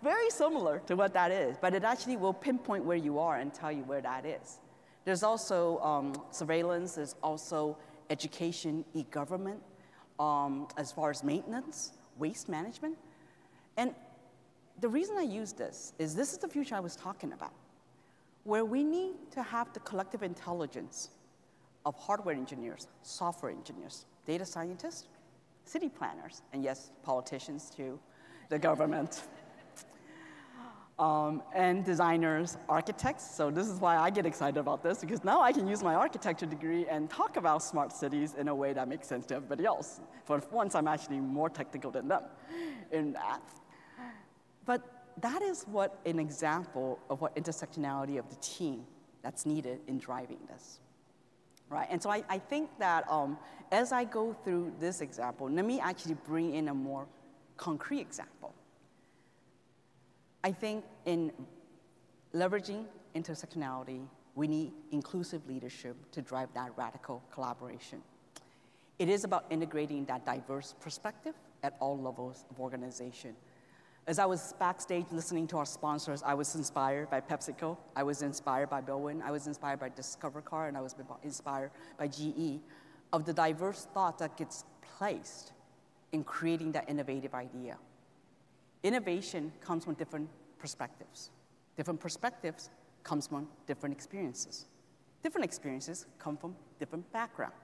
very similar to what that is, but it actually will pinpoint where you are and tell you where that is. There's also surveillance, there's also education, e-government, as far as maintenance, waste management. And the reason I use this is the future I was talking about, where we need to have the collective intelligence of hardware engineers, software engineers, data scientists, city planners, and yes, politicians too, the government, and designers, architects. So this is why I get excited about this, because now I can use my architecture degree and talk about smart cities in a way that makes sense to everybody else. For once, I'm actually more technical than them in that. But that is what an example of what intersectionality of the team that's needed in driving this. Right? And so I think that as I go through this example, let me actually bring in a more concrete example. I think in leveraging intersectionality, we need inclusive leadership to drive that radical collaboration. It is about integrating that diverse perspective at all levels of organization. As I was backstage listening to our sponsors, I was inspired by PepsiCo, I was inspired by Bowen, I was inspired by Discover Car, and I was inspired by GE, of the diverse thought that gets placed in creating that innovative idea. Innovation comes from different perspectives. Different perspectives comes from different experiences. Different experiences come from different backgrounds.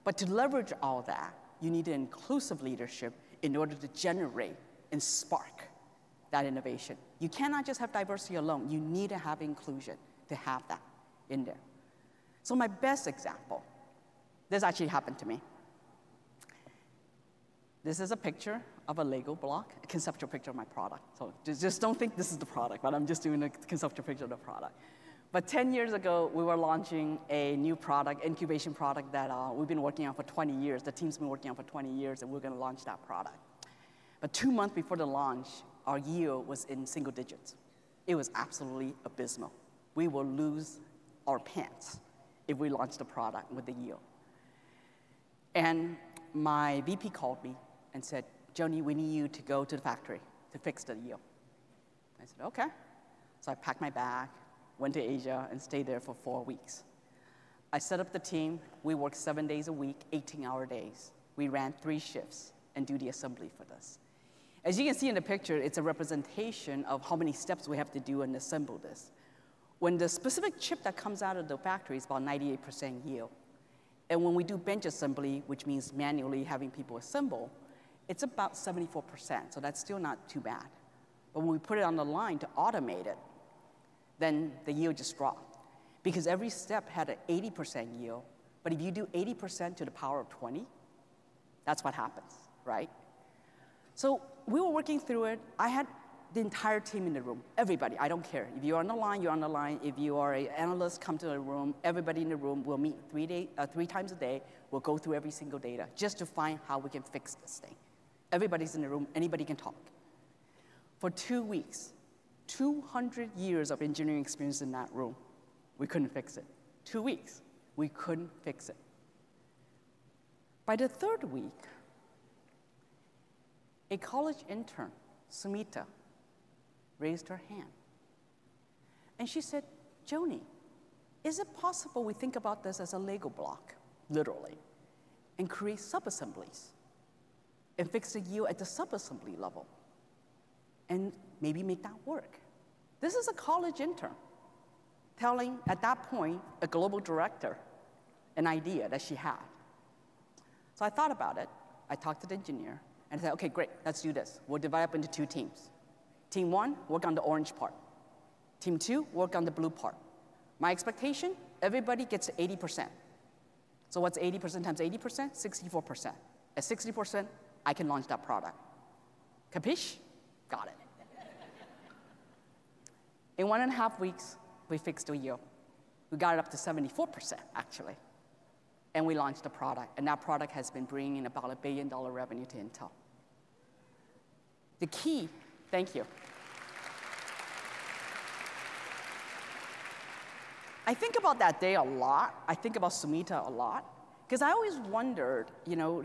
But to leverage all that, you need an inclusive leadership in order to generate and spark that innovation. You cannot just have diversity alone. You need to have inclusion to have that in there. So my best example, this actually happened to me. This is a picture of a Lego block, a conceptual picture of my product. So just don't think this is the product, but I'm just doing a conceptual picture of the product. But 10 years ago, we were launching a new product, incubation product that we've been working on for 20 years. The team's been working on for 20 years, and we're going to launch that product. But 2 months before the launch, our yield was in single digits. It was absolutely abysmal. We will lose our pants if we launch the product with the yield. And my VP called me and said, Joannie, we need you to go to the factory to fix the yield. I said, okay. So I packed my bag, went to Asia, and stayed there for 4 weeks. I set up the team. We worked 7 days a week, 18-hour days. We ran 3 shifts and do the assembly for this. As you can see in the picture, it's a representation of how many steps we have to do and assemble this. When the specific chip that comes out of the factory is about 98% yield. And when we do bench assembly, which means manually having people assemble, it's about 74%, so that's still not too bad. But when we put it on the line to automate it, then the yield just dropped. Because every step had an 80% yield, but if you do 80% to the power of 20, that's what happens, right? So we were working through it. I had the entire team in the room, everybody, I don't care. If you're on the line, you're on the line. If you are an analyst, come to the room. Everybody in the room will meet 3 times a day. We'll go through every single data just to find how we can fix this thing. Everybody's in the room. Anybody can talk. For 2 weeks, 200 years of engineering experience in that room, we couldn't fix it. 2 weeks, we couldn't fix it. By the 3rd week, a college intern, Sumita, raised her hand. And she said, Joannie, is it possible we think about this as a Lego block, literally, and create sub-assemblies and fix the yield at the sub-assembly level and maybe make that work? This is a college intern telling, at that point, a global director an idea that she had. So I thought about it. I talked to the engineer, and I said, OK, great, let's do this. We'll divide up into 2 teams. Team 1, work on the orange part. Team 2, work on the blue part. My expectation, everybody gets 80%. So what's 80% times 80%? 64%. At 60%, I can launch that product. Capiche? Got it. In 1.5 weeks, we fixed the yield. We got it up to 74%, actually. And we launched the product. And that product has been bringing in about $1 billion revenue to Intel. The key, thank you. I think about that day a lot. I think about Sumita a lot. Because I always wondered,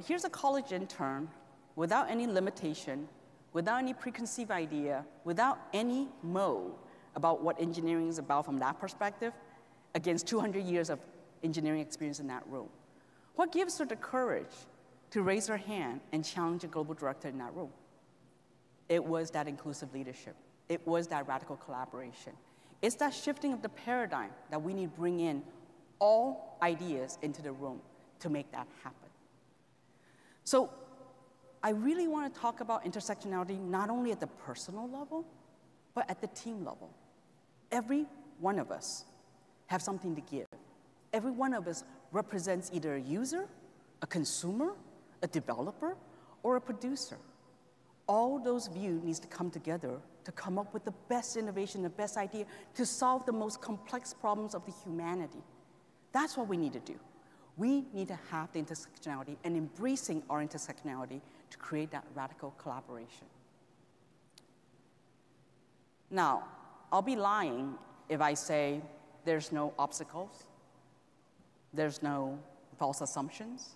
here's a college intern without any limitation, without any preconceived idea, without any mode about what engineering is about from that perspective, against 200 years of engineering experience in that room. What gives her the courage to raise her hand and challenge a global director in that room? It was that inclusive leadership. It was that radical collaboration. It's that shifting of the paradigm that we need to bring in all ideas into the room to make that happen. So I really want to talk about intersectionality not only at the personal level, but at the team level. Every one of us have something to give. Every one of us represents either a user, a consumer, a developer, or a producer. All those views need to come together to come up with the best innovation, the best idea, to solve the most complex problems of the humanity. That's what we need to do. We need to have the intersectionality and embracing our intersectionality to create that radical collaboration. Now, I'll be lying if I say there's no obstacles, there's no false assumptions,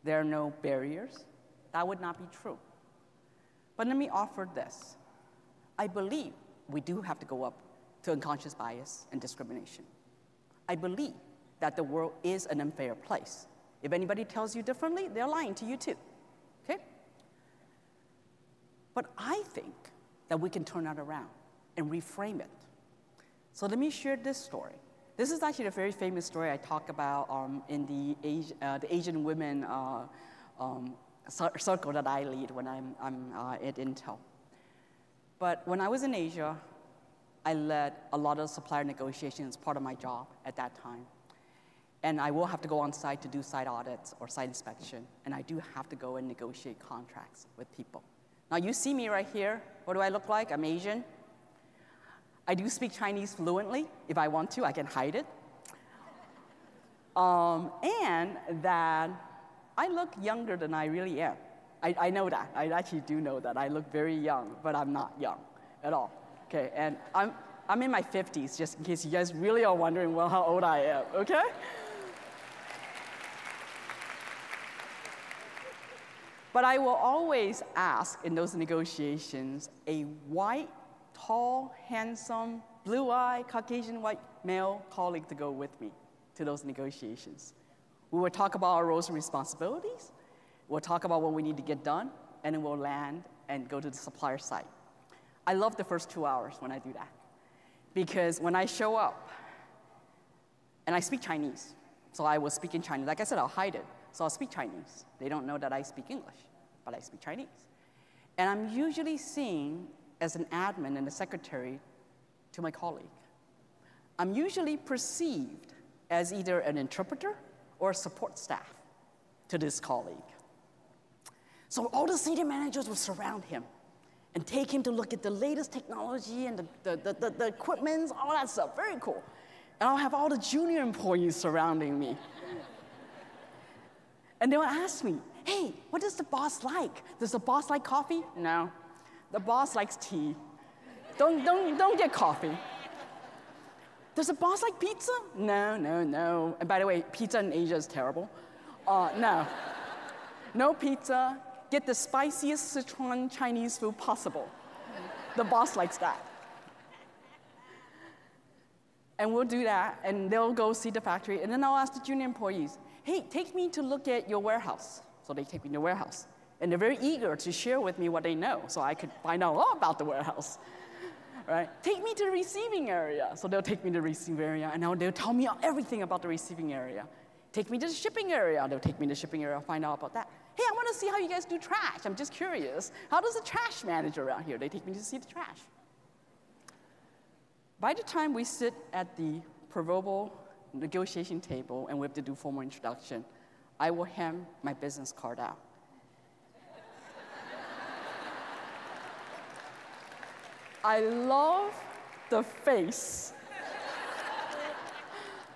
there are no barriers. That would not be true. But let me offer this. I believe we do have to go up to unconscious bias and discrimination. I believe that the world is an unfair place. If anybody tells you differently, they're lying to you too, okay? But I think that we can turn that around and reframe it. So let me share this story. This is actually a very famous story I talk about in the Asian women circle that I lead when I'm at Intel. But when I was in Asia, I led a lot of supplier negotiations, part of my job at that time. And I will have to go on site to do site audits or site inspection, and I do have to go and negotiate contracts with people. Now you see me right here. What do I look like? I'm Asian. I do speak Chinese fluently. If I want to, I can hide it. And that I look younger than I really am. I know that. I actually do know that. I look very young, but I'm not young at all. Okay, and I'm in my 50s, just in case you guys really are wondering, well, how old I am, okay? But I will always ask in those negotiations a white, tall, handsome, blue-eyed, Caucasian white male colleague to go with me to those negotiations. We will talk about our roles and responsibilities. We'll talk about what we need to get done, and then we'll land and go to the supplier site. I love the first 2 hours when I do that, because when I show up, and I speak Chinese, so I will speak in Chinese. Like I said, I'll hide it, so I'll speak Chinese. They don't know that I speak English, but I speak Chinese. And I'm usually seen as an admin and a secretary to my colleague. I'm usually perceived as either an interpreter or a support staff to this colleague. So all the senior managers will surround him, and take him to look at the latest technology and the equipment, all that stuff, very cool. And I'll have all the junior employees surrounding me. And they'll ask me, hey, what does the boss like? Does the boss like coffee? No, the boss likes tea. Don't get coffee. Does the boss like pizza? No, no, no. And by the way, pizza in Asia is terrible. No. No pizza. Get the spiciest Sichuan Chinese food possible. The boss likes that. And we'll do that, and they'll go see the factory, and then I'll ask the junior employees, hey, take me to look at your warehouse. So they take me to the warehouse. And they're very eager to share with me what they know, so I could find out all about the warehouse. Right? Take me to the receiving area. So they'll take me to the receiving area, and now they'll tell me everything about the receiving area. Take me to the shipping area. They'll take me to the shipping area, find out about that. Hey, I want to see how you guys do trash. I'm just curious. How does the trash manage around here? They take me to see the trash. By the time we sit at the proverbial negotiation table and we have to do formal introduction, I will hand my business card out. I love the face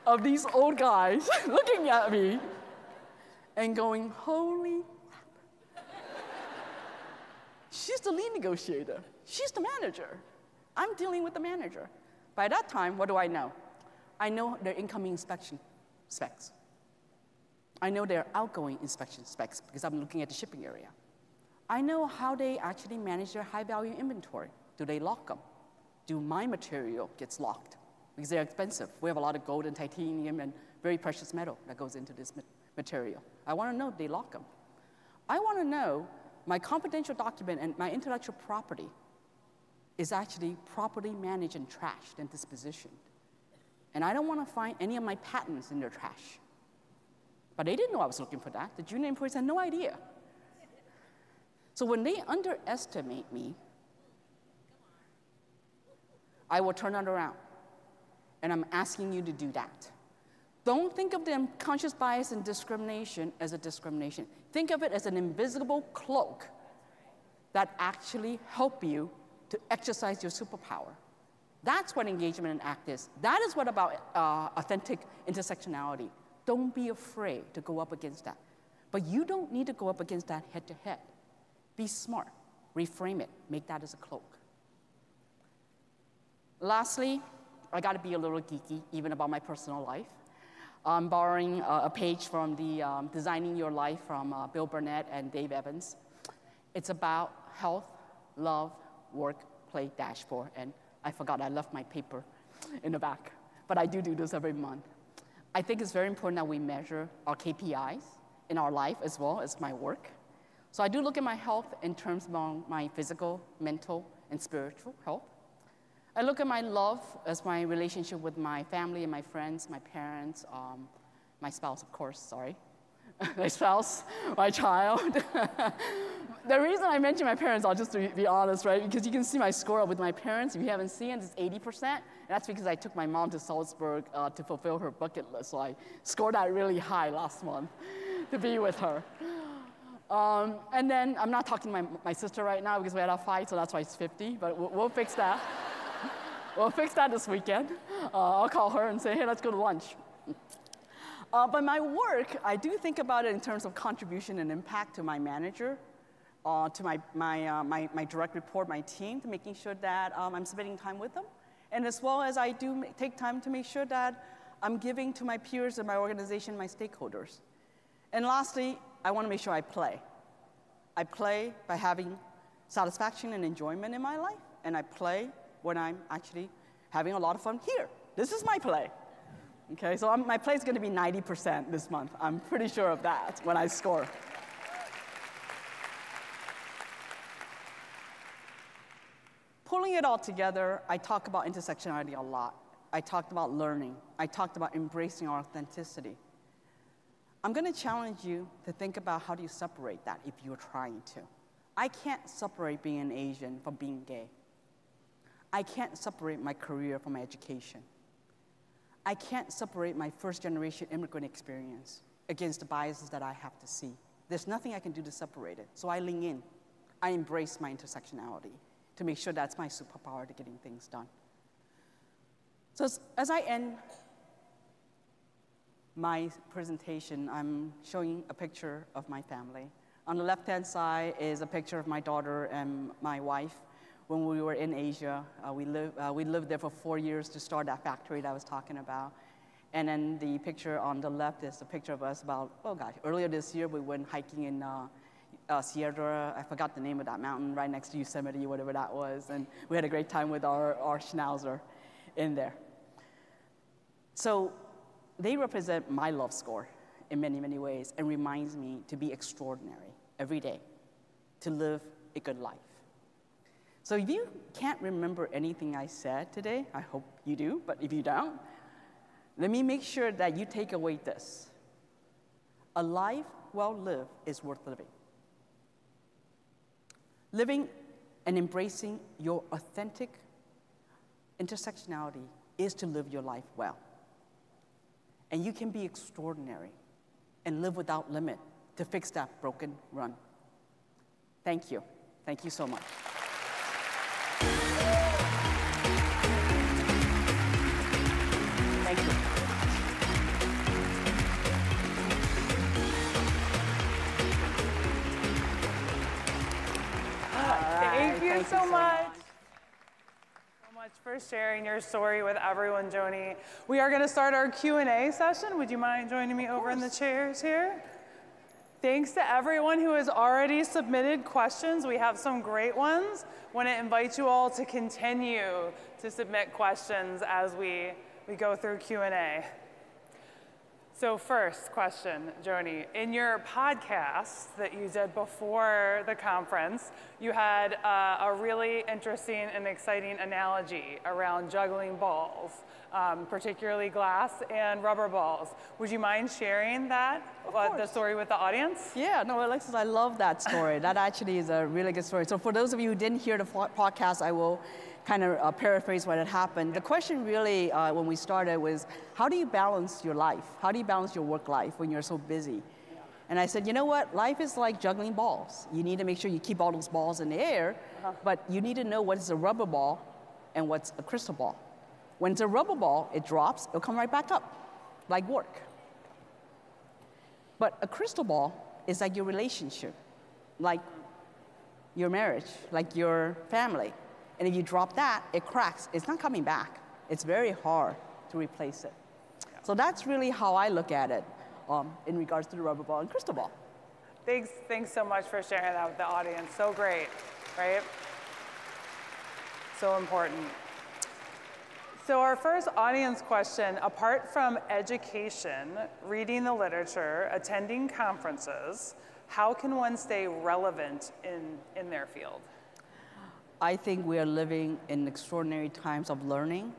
of these old guys looking at me and going, holy crap. She's the lead negotiator. She's the manager. I'm dealing with the manager. By that time, what do I know? I know their incoming inspection specs. I know their outgoing inspection specs because I'm looking at the shipping area. I know how they actually manage their high-value inventory. Do they lock them? Do my material gets locked? Because they're expensive. We have a lot of gold and titanium and very precious metal that goes into this material. I want to know if they lock them. I want to know my confidential document and my intellectual property is actually properly managed and trashed and dispositioned. And I don't want to find any of my patents in their trash. But they didn't know I was looking for that. The junior employees had no idea. So when they underestimate me, I will turn it around. And I'm asking you to do that. Don't think of the unconscious bias and discrimination as a discrimination. Think of it as an invisible cloak that actually help you to exercise your superpower. That's what engagement and ACT is. That is what about authentic intersectionality. Don't be afraid to go up against that. But you don't need to go up against that head to head. Be smart, reframe it, make that as a cloak. Lastly, I gotta be a little geeky, even about my personal life. I'm borrowing a page from the Designing Your Life from Bill Burnett and Dave Evans. It's about health, love, work, play, dashboard, and I forgot I left my paper in the back. But I do this every month. I think it's very important that we measure our KPIs in our life as well as my work. So I do look at my health in terms of my physical, mental, and spiritual health. I look at my love as my relationship with my family and my friends, my parents, my spouse, of course, sorry. My spouse, my child. The reason I mention my parents, I'll just be honest, right? Because you can see my score with my parents. If you haven't seen it, it's 80%. And that's because I took my mom to Salzburg to fulfill her bucket list. So I scored that really high last month to be with her. And then I'm not talking to my sister right now because we had a fight, so that's why it's 50. But we'll fix that. We'll fix that this weekend. I'll call her and say, hey, let's go to lunch. But my work, I do think about it in terms of contribution and impact to my manager, to my direct report, my team, to making sure that I'm spending time with them. And as well as I do take time to make sure that I'm giving to my peers and my organization, my stakeholders. And lastly, I want to make sure I play. I play by having satisfaction and enjoyment in my life, and I play when I'm actually having a lot of fun here. This is my play. Okay, so my play is going to be 90% this month. I'm pretty sure of that when I score. Pulling it all together, I talk about intersectionality a lot. I talked about learning. I talked about embracing our authenticity. I'm going to challenge you to think about how do you separate that if you're trying to. I can't separate being an Asian from being gay. I can't separate my career from my education. I can't separate my first-generation immigrant experience against the biases that I have to see. There's nothing I can do to separate it, so I lean in. I embrace my intersectionality. to make sure that's my superpower to getting things done. So as I end my presentation, I'm showing a picture of my family. On the left-hand side is a picture of my daughter and my wife when we were in Asia. We lived there for 4 years to start that factory that I was talking about. And then the picture on the left is a picture of us about, oh gosh, earlier this year we went hiking in Sierra, I forgot the name of that mountain, right next to Yosemite, whatever that was. And we had a great time with our schnauzer in there. So they represent my love score in many, many ways and reminds me to be extraordinary every day, to live a good life. So if you can't remember anything I said today, I hope you do, but if you don't, let me make sure that you take away this. A life well lived is worth living. Living and embracing your authentic intersectionality is to live your life well. And you can be extraordinary and live without limit to fix that broken run. Thank you. Thank you so much. Thank you. Thank you so much. For sharing your story with everyone, Joannie. We are going to start our Q&A session. Would you mind joining me over in the chairs here? Thanks to everyone who has already submitted questions. We have some great ones. I want to invite you all to continue to submit questions as we go through Q&A. So first question, Joannie, in your podcast that you did before the conference, you had a really interesting and exciting analogy around juggling balls, particularly glass and rubber balls. Would you mind sharing that, the story with the audience? Yeah, no, Alexis, I love that story. That actually is a really good story. So for those of you who didn't hear the podcast, I will kind of paraphrase what had happened. The question really, when we started, was how do you balance your life? How do you balance your work life when you're so busy? And I said, you know what? Life is like juggling balls. You need to make sure you keep all those balls in the air, but you need to know what is a rubber ball and what's a crystal ball. When it's a rubber ball, it drops, it'll come right back up, like work. But a crystal ball is like your relationship, like your marriage, like your family. And if you drop that, it cracks. It's not coming back. It's very hard to replace it. So that's really how I look at it in regards to the rubber ball and crystal ball. Thanks so much for sharing that with the audience. So great, right? So important. So our first audience question, apart from education, reading the literature, attending conferences, how can one stay relevant in their field? I think we are living in extraordinary times of learning.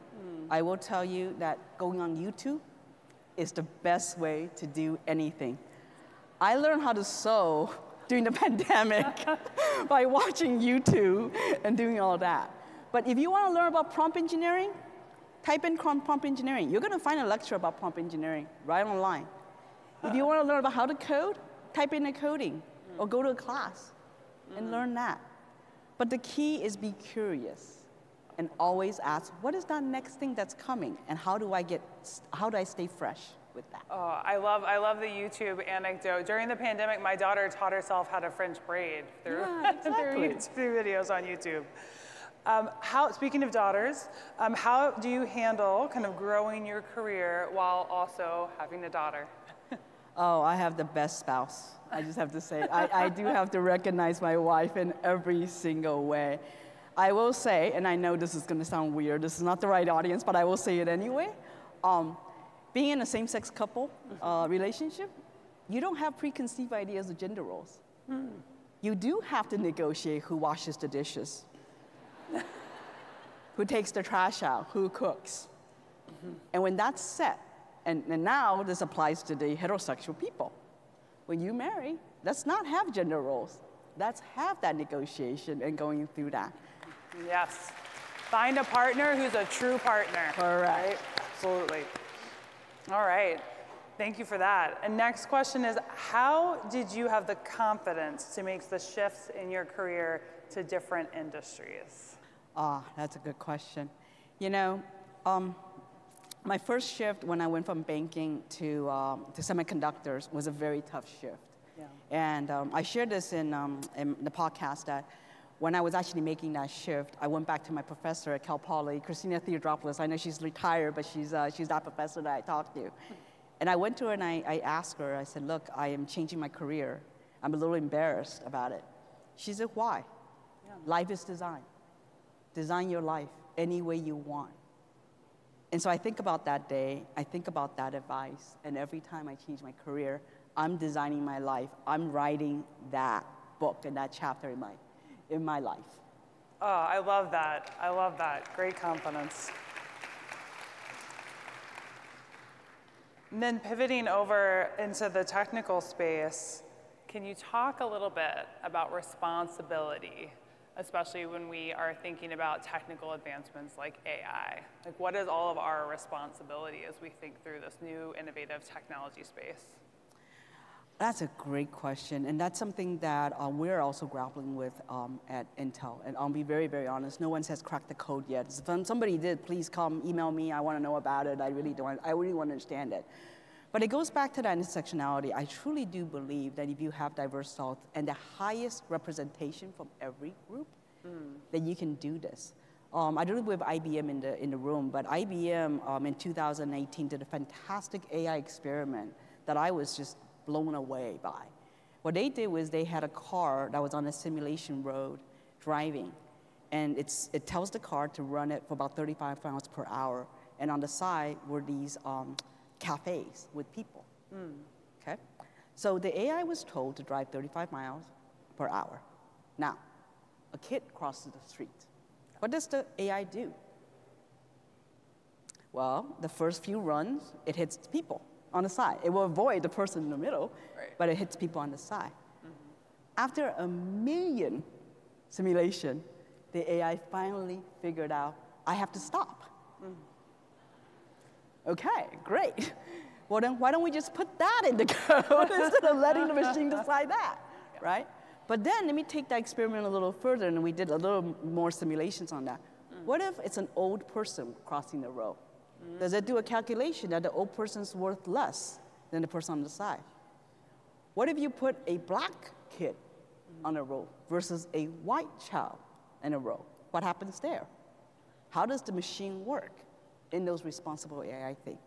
I will tell you that going on YouTube is the best way to do anything. I learned how to sew during the pandemic by watching YouTube and doing all that. But if you want to learn about prompt engineering, type in prompt engineering. You're going to find a lecture about prompt engineering right online. If you want to learn about how to code, type in coding or go to a class and learn that. But the key is be curious and always ask, what is that next thing that's coming? And how do I stay fresh with that? Oh, I love the YouTube anecdote. During the pandemic, my daughter taught herself how to French braid through, through videos on YouTube. Speaking of daughters, how do you handle kind of growing your career while also having a daughter? Oh, I have the best spouse. I just have to say, I do have to recognize my wife in every single way. I will say, and I know this is going to sound weird, this is not the right audience, but I will say it anyway. Being in a same-sex couple relationship, you don't have preconceived ideas of gender roles. You do have to negotiate who washes the dishes, who takes the trash out, who cooks. And when that's set, and now this applies to the heterosexual people. When you marry, let's not have gender roles. Let's have that negotiation and going through that. Yes. Find a partner who's a true partner. Correct. Right? Absolutely. All right. Thank you for that. And next question is, how did you have the confidence to make the shifts in your career to different industries? That's a good question. You know, my first shift when I went from banking to semiconductors was a very tough shift. Yeah. And I shared this in the podcast that when I was actually making that shift, I went back to my professor at Cal Poly, Christina Theodoropoulos. I know she's retired, but she's that professor that I talked to. And I went to her and I asked her, I said, look, I am changing my career. I'm a little embarrassed about it. She said, why? Yeah. Life is design. Design your life any way you want. And so I think about that day, I think about that advice, and every time I change my career, I'm designing my life. I'm writing that book and that chapter in my life. Oh, I love that. I love that. Great confidence. And then pivoting over into the technical space, can you talk a little bit about responsibility, especially when we are thinking about technical advancements like AI? Like, what is all of our responsibility as we think through this new innovative technology space? That's a great question, and that's something that we're also grappling with at Intel. And I'll be very, very honest, no one has cracked the code yet. If somebody did, please come email me. I want to know about it. I really want to understand it. But it goes back to that intersectionality. I truly do believe that if you have diverse thoughts and the highest representation from every group, then you can do this. I don't know if IBM in the room, but IBM in 2018 did a fantastic AI experiment that I was just blown away by. What they did was they had a car that was on a simulation road driving, and it tells the car to run it for about 35 miles per hour, and on the side were these cafes with people. Okay? So the AI was told to drive 35 miles per hour. Now, a kid crosses the street. What does the AI do? Well, the first few runs, it hits people on the side. It will avoid the person in the middle, but it hits people on the side. After 1 million simulation, the AI finally figured out, I have to stop. Okay, great. Well then, why don't we just put that in the code instead of letting the machine decide that, right? But then let me take that experiment a little further, and we did a little more simulations on that. What if it's an old person crossing the road? Does it do a calculation that the old person's worth less than the person on the side? What if you put a black kid on a road versus a white child in a row? What happens there? How does the machine work in those responsible AI things?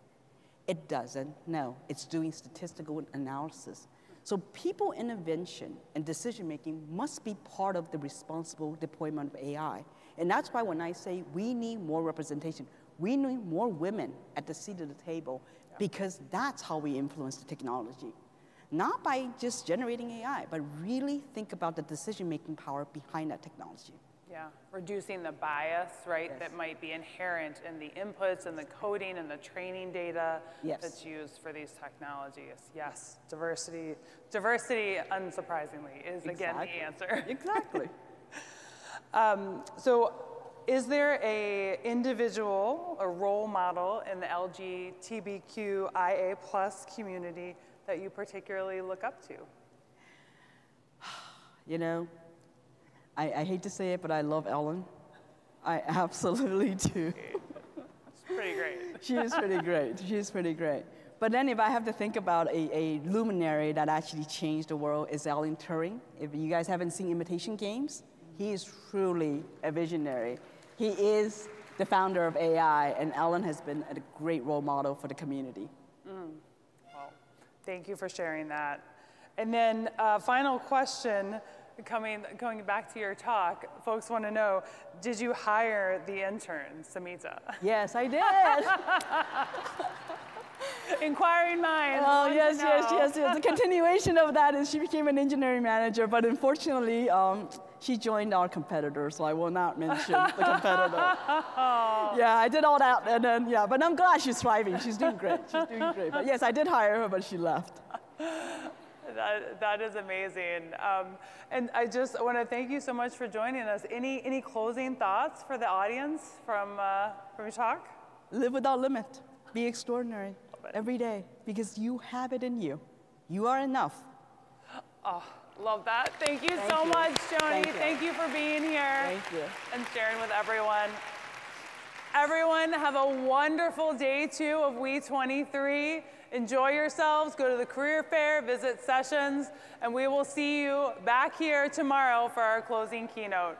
It doesn't, no. It's doing statistical analysis. So people intervention and decision-making must be part of the responsible deployment of AI. And that's why when I say we need more representation, we need more women at the seat of the table, because that's how we influence the technology. Not by just generating AI, but really think about the decision-making power behind that technology. Yeah, reducing the bias, right, that might be inherent in the inputs and the coding and the training data that's used for these technologies. Yes, diversity, unsurprisingly, is again the answer. Exactly. So is there a individual, a role model in the LGBTQIA+ community that you particularly look up to? You know, I hate to say it, but I love Ellen. I absolutely do. It's pretty great. She is pretty great. She is pretty great. But then if I have to think about a luminary that actually changed the world, is Alan Turing. If you guys haven't seen Imitation Games, he is truly a visionary. He is the founder of AI, and Alan has been a great role model for the community. Well, thank you for sharing that. And then final question, going back to your talk, folks want to know, did you hire the intern, Samita? Yes, I did. Inquiring minds. Oh, yes. The continuation of that is she became an engineering manager, but unfortunately, she joined our competitor, so I will not mention the competitor. Yeah, I did all that, and then, yeah, but I'm glad she's thriving. She's doing great. She's doing great. But yes, I did hire her, but she left. That is amazing. And I just want to thank you so much for joining us. Any closing thoughts for the audience from your talk? Live without limit. Be extraordinary every day, because you have it in you. You are enough. Oh, Love that. Thank you so much, Joni. Thank you for being here. Thank you. And sharing with everyone. Everyone, have a wonderful day 2 of WE23. Enjoy yourselves, go to the career fair, visit sessions, and we will see you back here tomorrow for our closing keynote.